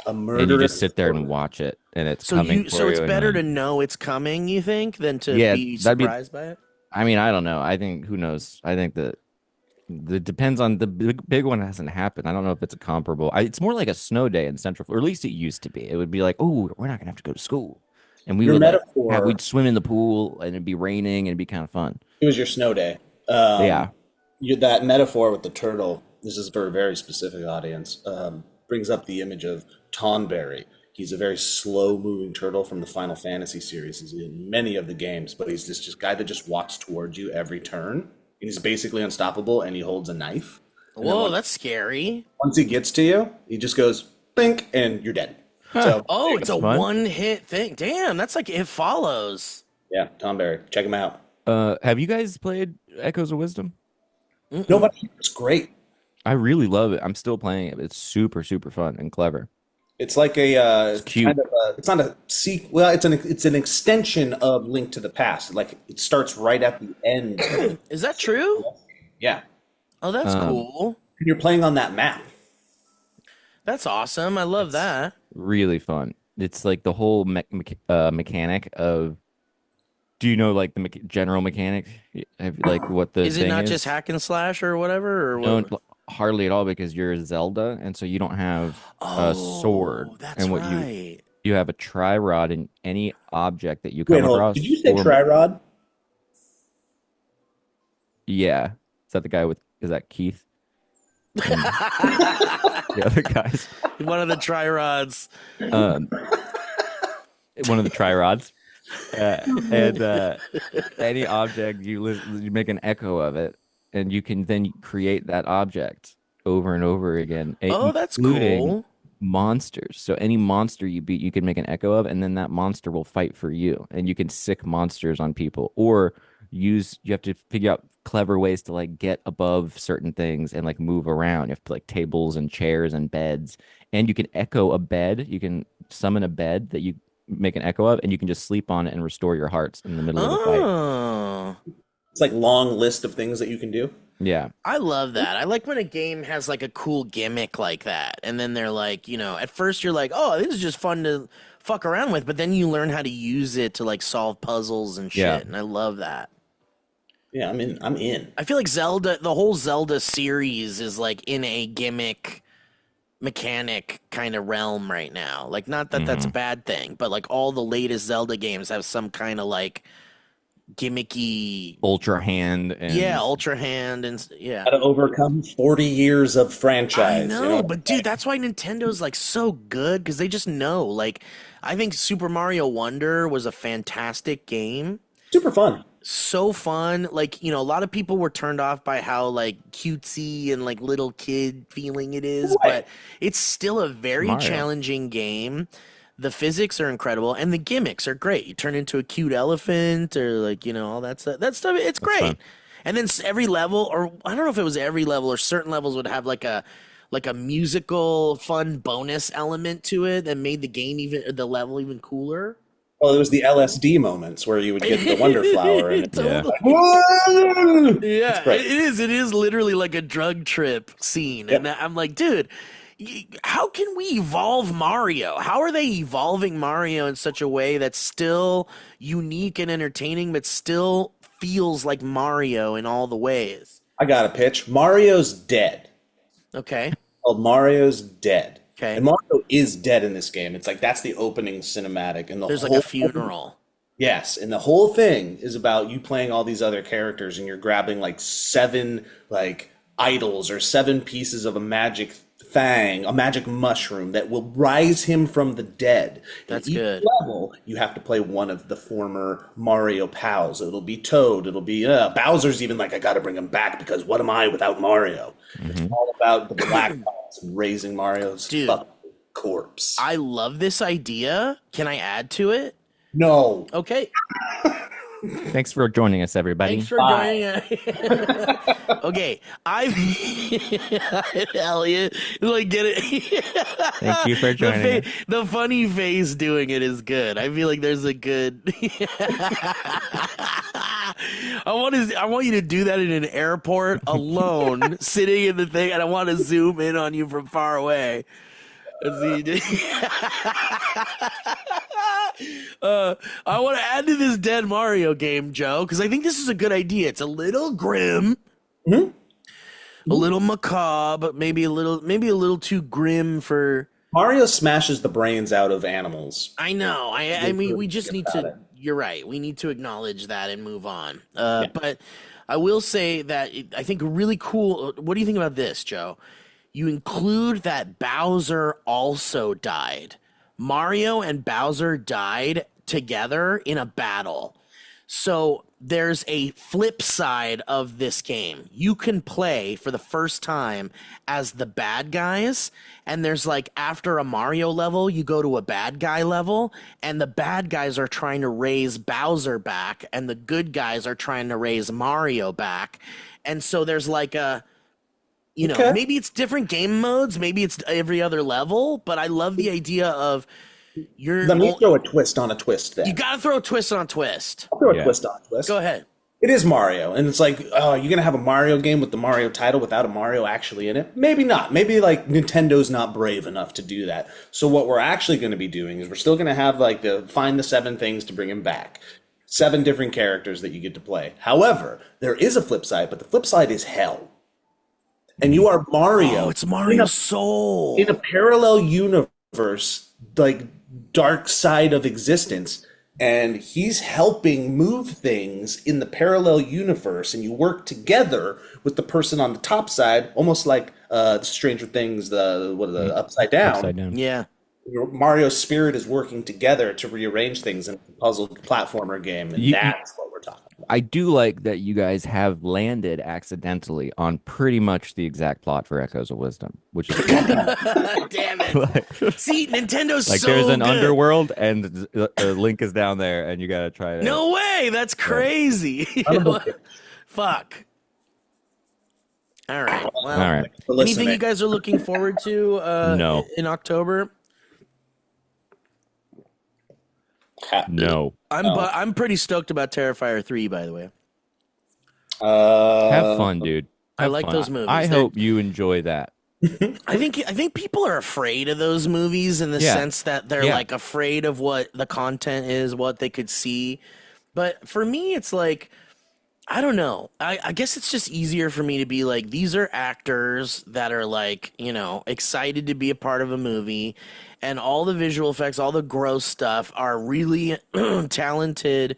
Speaker 4: And you just sit there and watch it, and it's coming.
Speaker 1: So it's better to know it's coming, you think, than to be surprised by it?
Speaker 4: I mean, I don't know. I think, who knows? I think that it depends on the big one hasn't happened. I don't know if it's a comparable. It's more like a snow day in Central, or at least it used to be. It would be like, "Oh, we're not gonna have to go to school," and we'd swim in the pool, and it'd be raining, and it'd be kind of fun.
Speaker 3: It was your snow day.
Speaker 4: Yeah.
Speaker 3: That metaphor with the turtle, this is for a very specific audience, brings up the image of Tonberry. He's a very slow-moving turtle from the Final Fantasy series. He's in many of the games, but he's this just guy that just walks towards you every turn. And he's basically unstoppable, and he holds a knife.
Speaker 1: Whoa, that's scary.
Speaker 3: Once he gets to you, he just goes, "Think," and you're dead.
Speaker 1: Huh. So, it's a one-hit thing. Damn, that's like It Follows.
Speaker 3: Yeah, Tonberry. Check him out.
Speaker 4: Have you guys played Echoes of Wisdom?
Speaker 3: No, but it's great.
Speaker 4: I really love it. I'm still playing it. It's super, super fun and clever.
Speaker 3: It's like it's cute. Kind of it's not a sequel. Well, it's an extension of Link to the Past. Like, it starts right at the end.
Speaker 1: Is that true?
Speaker 3: Yeah.
Speaker 1: Oh, that's cool.
Speaker 3: And you're playing on that map.
Speaker 1: That's awesome. I love that.
Speaker 4: Really fun. It's like the whole mechanic of. Do you know like the general mechanics? Like what the
Speaker 1: Is it
Speaker 4: thing
Speaker 1: not
Speaker 4: is?
Speaker 1: just hack and slash or whatever? Or
Speaker 4: No,
Speaker 1: what?
Speaker 4: hardly at all because you're Zelda, and so you don't have a sword.
Speaker 1: Oh, that's
Speaker 4: And what
Speaker 1: right.
Speaker 4: you have a tri rod in any object that you
Speaker 3: Wait,
Speaker 4: come
Speaker 3: hold on.
Speaker 4: across.
Speaker 3: Did you say Trirod?
Speaker 4: Yeah. Is that the guy with? Is that Keith? And the other guys.
Speaker 1: One of the tri rods.
Speaker 4: One of the tri rods. And any object you make an echo of it, and you can then create that object over and over again.
Speaker 1: Oh, that's
Speaker 4: including
Speaker 1: cool.
Speaker 4: monsters. So any monster you beat, you can make an echo of, and then that monster will fight for you. And you can sick monsters on people, or you have to figure out clever ways to like get above certain things and like move around. You have to like tables and chairs and beds, and you can echo a bed. You can summon a bed that you make an echo of, and you can just sleep on it and restore your hearts in the middle of the fight.
Speaker 3: It's like long list of things that you can do.
Speaker 4: Yeah.
Speaker 1: I love that. I like when a game has like a cool gimmick like that. And then they're like, at first you're like, oh, this is just fun to fuck around with. But then you learn how to use it to like solve puzzles and shit.
Speaker 4: Yeah.
Speaker 1: And I love that.
Speaker 3: Yeah, I'm in.
Speaker 1: I feel like the whole Zelda series is like in a gimmick mechanic kind of realm right now. Like, not that that's a bad thing, but like all the latest Zelda games have some kind of like gimmicky
Speaker 4: ultra hand and
Speaker 3: How to overcome 40 years of franchise.
Speaker 1: I know, but dude, that's why Nintendo's like so good, because they just know. Like, I think Super Mario Wonder was a fantastic game.
Speaker 3: Super fun.
Speaker 1: So fun. Like, a lot of people were turned off by how like cutesy and like little kid feeling it is, but it's still a very challenging game. The physics are incredible, and the gimmicks are great. You turn into a cute elephant, or like all that stuff. That stuff, it's great.
Speaker 4: Fun.
Speaker 1: And then every level, or I don't know if it was every level, or certain levels would have like a musical fun bonus element to it that made the level even cooler.
Speaker 3: Well, it was the LSD moments where you would get the Wonder Flower. And
Speaker 1: yeah, it is. It is literally like a drug trip scene, and I'm like, dude. How can we evolve Mario? How are they evolving Mario in such a way that's still unique and entertaining, but still feels like Mario in all the ways?
Speaker 3: I got a pitch. Mario's dead.
Speaker 1: Okay.
Speaker 3: Called Mario's Dead.
Speaker 1: Okay.
Speaker 3: And Mario is dead in this game. It's like that's the opening cinematic, and
Speaker 1: there's like a funeral.
Speaker 3: Yes, and the whole thing is about you playing all these other characters, and you're grabbing like 7 like idols or 7 pieces of a magic thing, a magic mushroom that will rise him from the dead.
Speaker 1: That's
Speaker 3: each
Speaker 1: good.
Speaker 3: level, you have to play one of the former Mario pals. It'll be Toad. It'll be Bowser's even like, I got to bring him back because what am I without Mario? It's all about the black balls and raising Mario's corpse.
Speaker 1: I love this idea. Can I add to it?
Speaker 3: No.
Speaker 1: Okay.
Speaker 4: Thanks for joining us, everybody.
Speaker 1: Thanks for joining us. Okay, Elliot, like, get it.
Speaker 4: Thank you for joining.
Speaker 1: The funny face doing it is good. I feel like there's a good. I want you to do that in an airport alone, sitting in the thing, and I want to zoom in on you from far away. I want to add to this Dead Mario game, Joe, because I think this is a good idea. It's a little grim, a little macabre, maybe a little too grim for.
Speaker 3: Mario smashes the brains out of animals.
Speaker 1: I know. I mean, we just need to. You're right. We need to acknowledge that and move on. But I will say that I think really cool. What do you think about this, Joe? You include that Bowser also died. Mario and Bowser died together in a battle. So there's a flip side of this game. You can play for the first time as the bad guys, and there's like after a Mario level, you go to a bad guy level, and the bad guys are trying to raise Bowser back, and the good guys are trying to raise Mario back. And so there's like a maybe it's different game modes, maybe it's every other level, but I love the idea of
Speaker 3: Let me throw a twist on a twist then.
Speaker 1: You gotta throw a twist on a twist.
Speaker 3: I'll throw a twist on a twist.
Speaker 1: Go ahead.
Speaker 3: It is Mario, and it's like, oh, you're gonna have a Mario game with the Mario title without a Mario actually in it? Maybe not. Maybe like Nintendo's not brave enough to do that. So what we're actually going to be doing is we're still going to have like find the 7 things to bring him back, 7 different characters that you get to play. However, there is a flip side, but the flip side is hell, and you are Mario.
Speaker 1: Oh, it's Mario's soul
Speaker 3: in a parallel universe, like dark side of existence. And he's helping move things in the parallel universe, and you work together with the person on the top side, almost like Stranger Things, the Upside Down.
Speaker 4: Upside Down.
Speaker 1: Yeah.
Speaker 3: Mario's spirit is working together to rearrange things in a puzzle platformer game, and that's what we're talking about.
Speaker 4: I do like that you guys have landed accidentally on pretty much the exact plot for Echoes of Wisdom, which is
Speaker 1: damn it. See, Nintendo's
Speaker 4: like
Speaker 1: so
Speaker 4: there's an
Speaker 1: good.
Speaker 4: underworld, and the link is down there, and you got to try it.
Speaker 1: No way, that's crazy. Fuck. All right. Well,
Speaker 4: All right.
Speaker 1: Anything you guys are looking forward to
Speaker 4: No.
Speaker 1: in October?
Speaker 4: No.
Speaker 1: I'm pretty stoked about Terrifier 3, by the way.
Speaker 4: Have fun, dude.
Speaker 1: I like those movies.
Speaker 4: I hope you enjoy that.
Speaker 1: I think people are afraid of those movies in the sense that they're like afraid of what the content is, what they could see. But for me, it's like, I don't know. I guess it's just easier for me to be like, these are actors that are like, you know, excited to be a part of a movie, and all the visual effects, all the gross stuff are really talented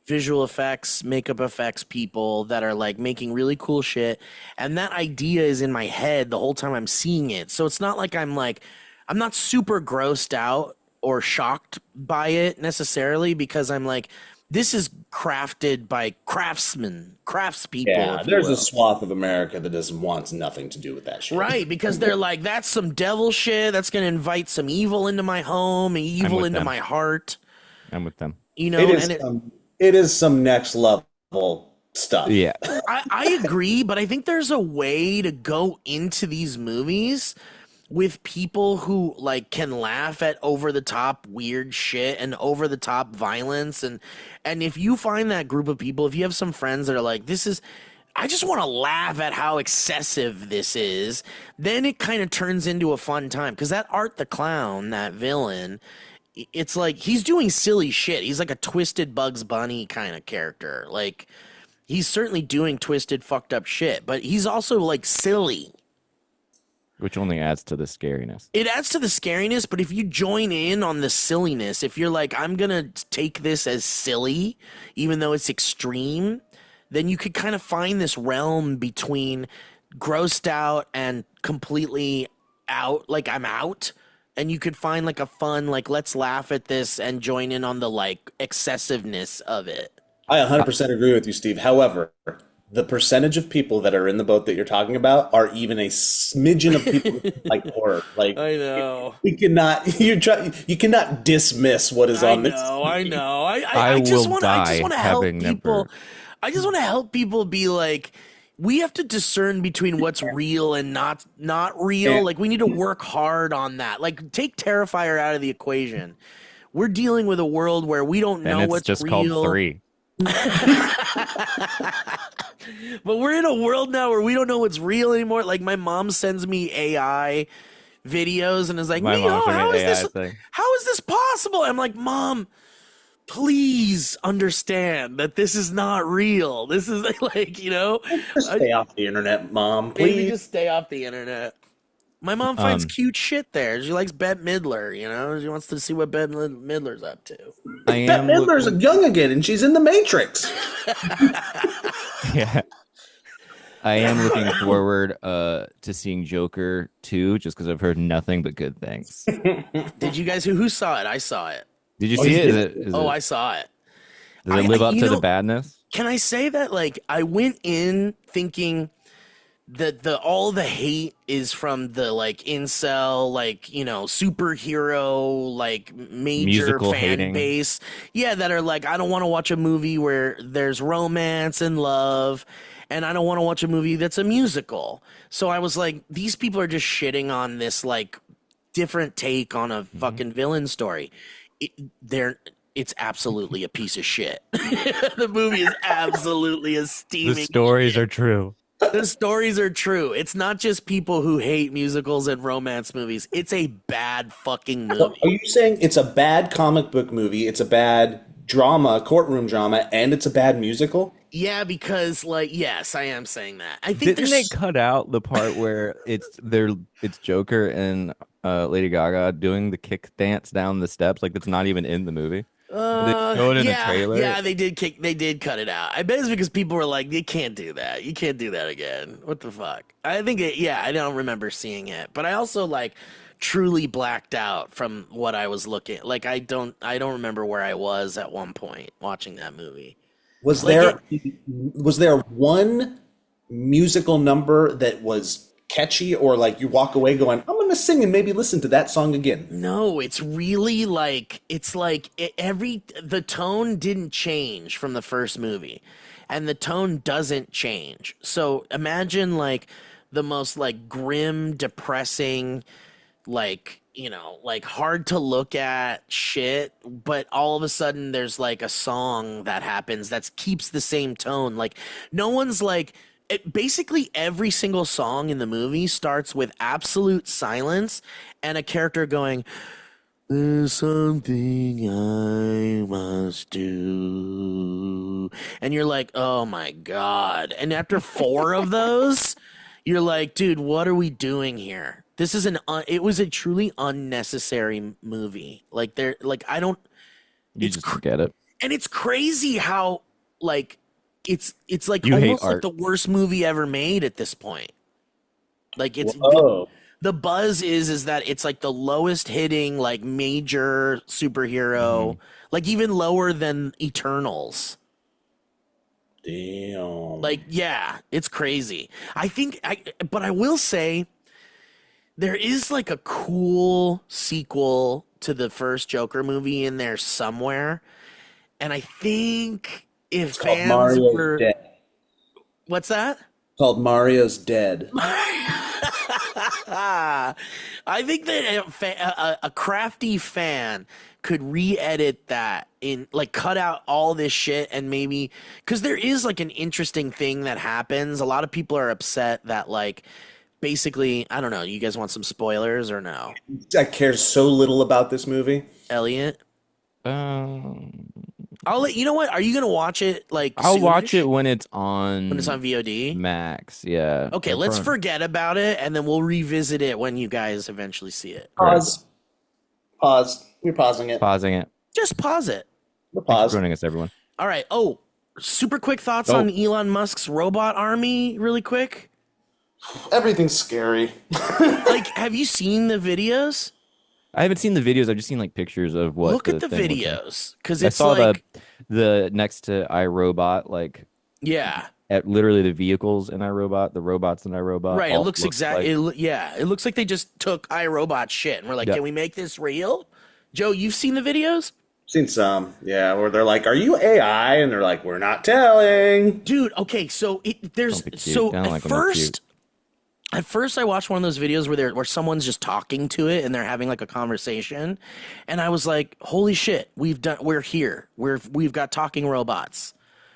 Speaker 1: visual effects, makeup effects people that are like making really cool shit. And that idea is in my head the whole time I'm seeing it. So it's not like I'm not super grossed out or shocked by it necessarily, because I'm like, this is crafted by craftspeople.
Speaker 3: Yeah, there's a swath of America that just wants nothing to do with that shit.
Speaker 1: Right, because they're like, that's some devil shit. That's going to invite some evil into my home, and evil into my heart.
Speaker 4: I'm with them.
Speaker 1: You know,
Speaker 3: it is some next level stuff.
Speaker 4: Yeah.
Speaker 1: I agree, but I think there's a way to go into these movies with people who like can laugh at over the top weird shit and over the top violence, and if you find that group of people, if you have some friends that are like, I just want to laugh at how excessive this is, then it kind of turns into a fun time, because that Art the Clown, that villain, it's like he's doing silly shit. He's like a twisted Bugs Bunny kind of character. Like, he's certainly doing twisted, fucked up shit, but he's also like silly.
Speaker 4: Which only adds to the scariness.
Speaker 1: It adds to the scariness, but if you join in on the silliness, if you're like, I'm going to take this as silly, even though it's extreme, then you could kind of find this realm between grossed out and completely out, like I'm out. And you could find like a fun, like, let's laugh at this and join in on the like excessiveness of it.
Speaker 3: I 100% agree with you, Steve. However, the percentage of people that are in the boat that you're talking about are even a smidgen of people like horror. Like,
Speaker 1: I know.
Speaker 3: You cannot dismiss what is on this.
Speaker 1: I know. I just want to help people. I just want to help people be like, we have to discern between what's real and not real. Yeah. Like, we need to work hard on that. Like, take Terrifier out of the equation. We're dealing with a world where we don't know what's real.
Speaker 4: It's just called 3.
Speaker 1: But we're in a world now where we don't know what's real anymore. Like, my mom sends me AI videos and is like, how is this possible? I'm like, Mom, please understand that this is not real. This is like, you know,
Speaker 3: just stay off the internet, Mom. Please,
Speaker 1: maybe just stay off the internet. My mom finds cute shit there. She likes Bette Midler, you know? She wants to see what Bette Midler's up to.
Speaker 3: Bette Midler's young again, and she's in The Matrix.
Speaker 4: Yeah. I am looking forward to seeing Joker 2, just because I've heard nothing but good things.
Speaker 1: Did you guys, who saw it? I saw it.
Speaker 4: Did you see it?
Speaker 1: I saw it.
Speaker 4: Does it live up to the badness?
Speaker 1: Can I say that, like, I went in thinking that all the hate is from the like incel, like, you know, superhero, like major
Speaker 4: musical
Speaker 1: fan
Speaker 4: hating
Speaker 1: base, that are like, I don't want to watch a movie where there's romance and love, and I don't want to watch a movie that's a musical. So I was like, these people are just shitting on this like different take on a fucking villain story. it's absolutely a piece of shit. The movie is absolutely a steaming.
Speaker 4: The stories
Speaker 1: shit.
Speaker 4: are true.
Speaker 1: The stories are true. It's not just people who hate musicals and romance movies. It's a bad fucking movie.
Speaker 3: So are you saying it's a bad comic book movie, it's a bad drama, courtroom drama, and it's a bad musical?
Speaker 1: Yeah, because yes, I am saying that. I think
Speaker 4: Didn't they cut out the part where it's Joker and Lady Gaga doing the kick dance down the steps? Like it's not even in the movie. They show it in a trailer.
Speaker 1: Yeah, they did cut it out. I bet it's because people were like, you can't do that. You can't do that again. What the fuck? I think I don't remember seeing it. But I also truly blacked out from what I was looking. Like I don't remember where I was at one point watching that movie.
Speaker 3: Was there one musical number that was catchy, or you walk away going, I'm gonna sing and maybe listen to that song again?
Speaker 1: No, it's really the tone didn't change from the first movie, and the tone doesn't change. So imagine the most grim, depressing, hard to look at shit, but all of a sudden there's a song that happens that keeps the same tone. No one's basically every single song in the movie starts with absolute silence and a character going, there's something I must do. And you're like, oh my God. And after 4 of those, you're like, dude, what are we doing here? This is it was a truly unnecessary movie. I don't.
Speaker 4: You just forget it.
Speaker 1: And it's crazy how it's
Speaker 4: you
Speaker 1: almost
Speaker 4: hate art.
Speaker 1: the worst movie ever made at this point. The buzz is that it's the lowest hitting major superhero, even lower than Eternals.
Speaker 3: Damn.
Speaker 1: It's crazy. But I will say there is a cool sequel to the first Joker movie in there somewhere. And I think if fans
Speaker 3: Mario's
Speaker 1: were
Speaker 3: Dead.
Speaker 1: What's that?
Speaker 3: Called Mario's Dead.
Speaker 1: I think that a crafty fan could re-edit that in cut out all this shit and maybe because there is an interesting thing that happens. A lot of people are upset that basically, I don't know. You guys want some spoilers or no?
Speaker 3: I care so little about this movie.
Speaker 1: Elliot? I'll let you know what. Are you gonna watch it
Speaker 4: I'll watch it when it's on
Speaker 1: VOD
Speaker 4: Max. Yeah.
Speaker 1: Okay, let's forget about it and then we'll revisit it when you guys eventually see it.
Speaker 3: Pause. We're pausing it.
Speaker 1: Just pause it.
Speaker 3: We're
Speaker 4: Thanks
Speaker 3: paused.
Speaker 4: for joining us, everyone.
Speaker 1: All right. Oh, super quick thoughts on Elon Musk's robot army, really quick.
Speaker 3: Everything's scary.
Speaker 1: Have you seen the videos?
Speaker 4: I haven't seen the videos. I've just seen pictures of what.
Speaker 1: Look at the videos because
Speaker 4: I
Speaker 1: it's
Speaker 4: saw the next to iRobot
Speaker 1: yeah.
Speaker 4: At literally the vehicles in iRobot, the robots in iRobot.
Speaker 1: Right. It looks exactly. It looks like they just took iRobot shit and we're like, can we make this real? Joe, you've seen the videos?
Speaker 3: Seen some, yeah, where they're like, "Are you AI?" And they're like, "We're not telling."
Speaker 1: Dude, okay, so at first I watched one of those videos where someone's just talking to it and they're having a conversation, and I was like, "Holy shit, we're here. We've got talking robots.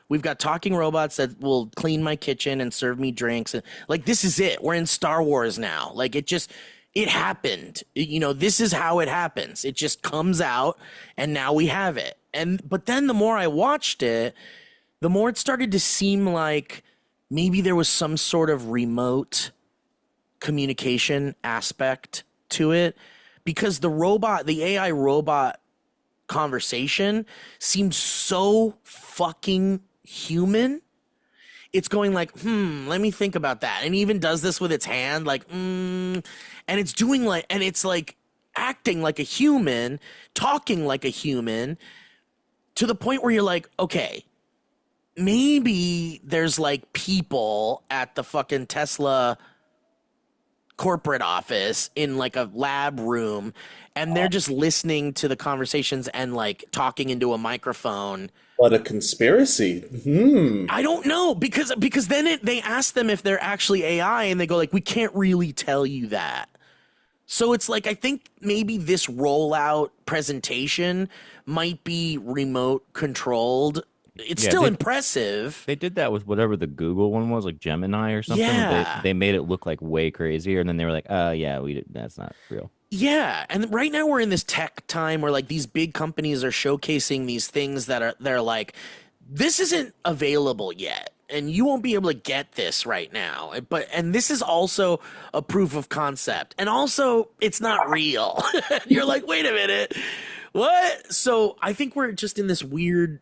Speaker 1: We've got talking robots that will clean my kitchen and serve me drinks, and this is it. We're in Star Wars now. It happened. This is how it happens. It just comes out and now we have it. But then the more I watched it, the more it started to seem like maybe there was some sort of remote communication aspect to it because the AI robot conversation seems so fucking human. It's going let me think about that. And it even does this with its hand, and it's doing and it's acting like a human, talking like a human, to the point where you're like, okay, maybe there's people at the fucking Tesla corporate office in a lab room, and they're just listening to the conversations and talking into a microphone.
Speaker 3: What a conspiracy.
Speaker 1: I don't know because then they ask them if they're actually AI and they go we can't really tell you that. So it's like, I think maybe this rollout presentation might be remote controlled. It's still impressive.
Speaker 4: They did that with whatever the Google one was, like Gemini or something.
Speaker 1: Yeah.
Speaker 4: They made it look like way crazier, and then they were like, yeah, that's not real.
Speaker 1: Yeah, and right now we're in this tech time where like these big companies are showcasing these things they're like, this isn't available yet, and you won't be able to get this right now. And this is also a proof of concept, and also it's not real. You're like, wait a minute, what? So I think we're just in this weird.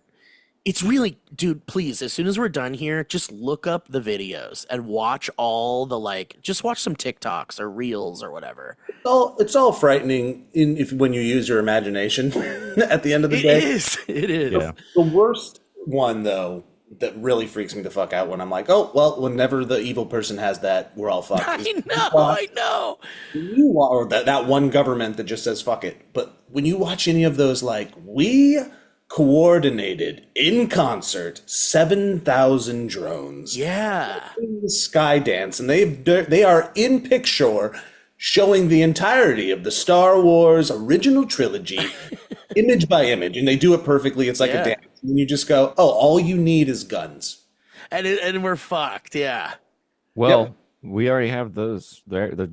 Speaker 1: It's really, dude, please, as soon as we're done here, just look up the videos and watch all the just watch some TikToks or Reels or whatever.
Speaker 3: It's all frightening when you use your imagination at the end of the day.
Speaker 1: It is.
Speaker 4: Yeah.
Speaker 3: The worst one, though, that really freaks me the fuck out when I'm like, oh, well, whenever the evil person has that, we're all fucked.
Speaker 1: I know.
Speaker 3: Or that one government that just says fuck it. But when you watch any of those, like, we coordinated in concert 7,000 drones.
Speaker 1: Yeah.
Speaker 3: In the sky dance, and they are in picture showing the entirety of the Star Wars original trilogy image by image, and they do it perfectly. It's like a dance. And you just go, oh, all you need is guns.
Speaker 1: And we're fucked, yeah.
Speaker 4: Well, we already have those. There's the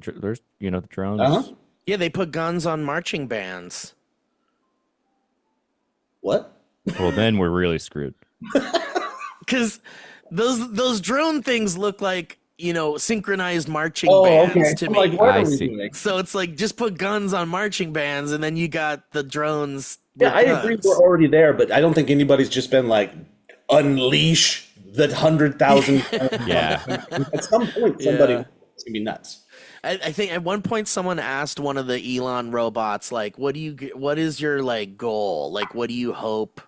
Speaker 4: drones.
Speaker 3: Uh-huh.
Speaker 1: Yeah, they put guns on marching bands.
Speaker 3: What?
Speaker 4: Well, then we're really screwed.
Speaker 1: Because those drone things look like, synchronized marching bands to me.
Speaker 3: Like, what
Speaker 4: I
Speaker 3: are we
Speaker 4: see.
Speaker 3: doing?
Speaker 1: So it's like, just put guns on marching bands, and then you got the drones.
Speaker 3: Yeah, I agree we're already there, but I don't think anybody's just been like, unleash the 100,000.
Speaker 4: Yeah.
Speaker 3: At some point, somebody it's gonna be nuts.
Speaker 1: I think at one point someone asked one of the Elon robots, like, what is your like goal? Like, what do you hope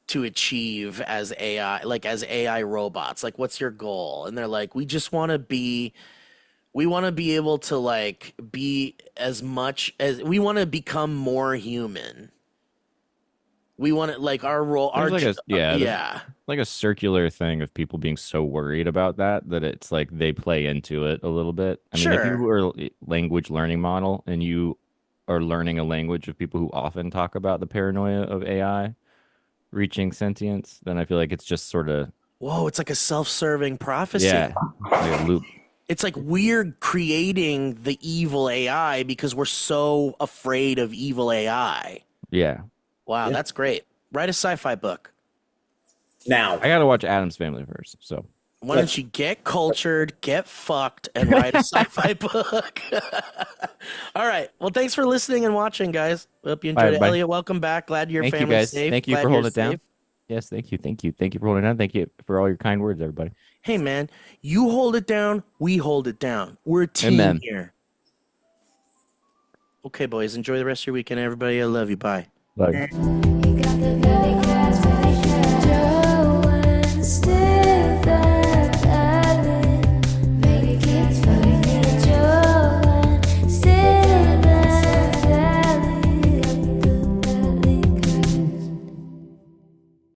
Speaker 1: to achieve as AI, like as AI robots? Like, what's your goal? And they're like, we want to be able to like be as much as we want to become more human. We want to like our role.
Speaker 4: There's like a circular thing of people being so worried about that it's like they play into it a little bit. I mean, if you were a language learning model and you are learning a language of people who often talk about the paranoia of AI reaching sentience, then I feel like it's just sort of
Speaker 1: it's like a self-serving prophecy.
Speaker 4: Yeah, like a loop.
Speaker 1: It's like we're creating the evil AI because we're so afraid of evil AI.
Speaker 4: Yeah.
Speaker 1: Wow, that's great. Write a sci-fi book.
Speaker 3: Now.
Speaker 4: I got to watch Addams Family first, so.
Speaker 1: Why don't you get cultured, get fucked, and write a sci-fi book? All right. Well, thanks for listening and watching, guys. Hope you enjoyed it. Elliot, welcome back. Glad your family's safe.
Speaker 4: Thank you for holding it down. Yes, thank you. Thank you. Thank you for holding it down. Thank you for all your kind words, everybody.
Speaker 1: Hey, man, you hold it down. We hold it down. We're a team here. Okay, boys. Enjoy the rest of your weekend, everybody. I love you. Bye.
Speaker 4: Bye.
Speaker 2: You got the Valleyfolk.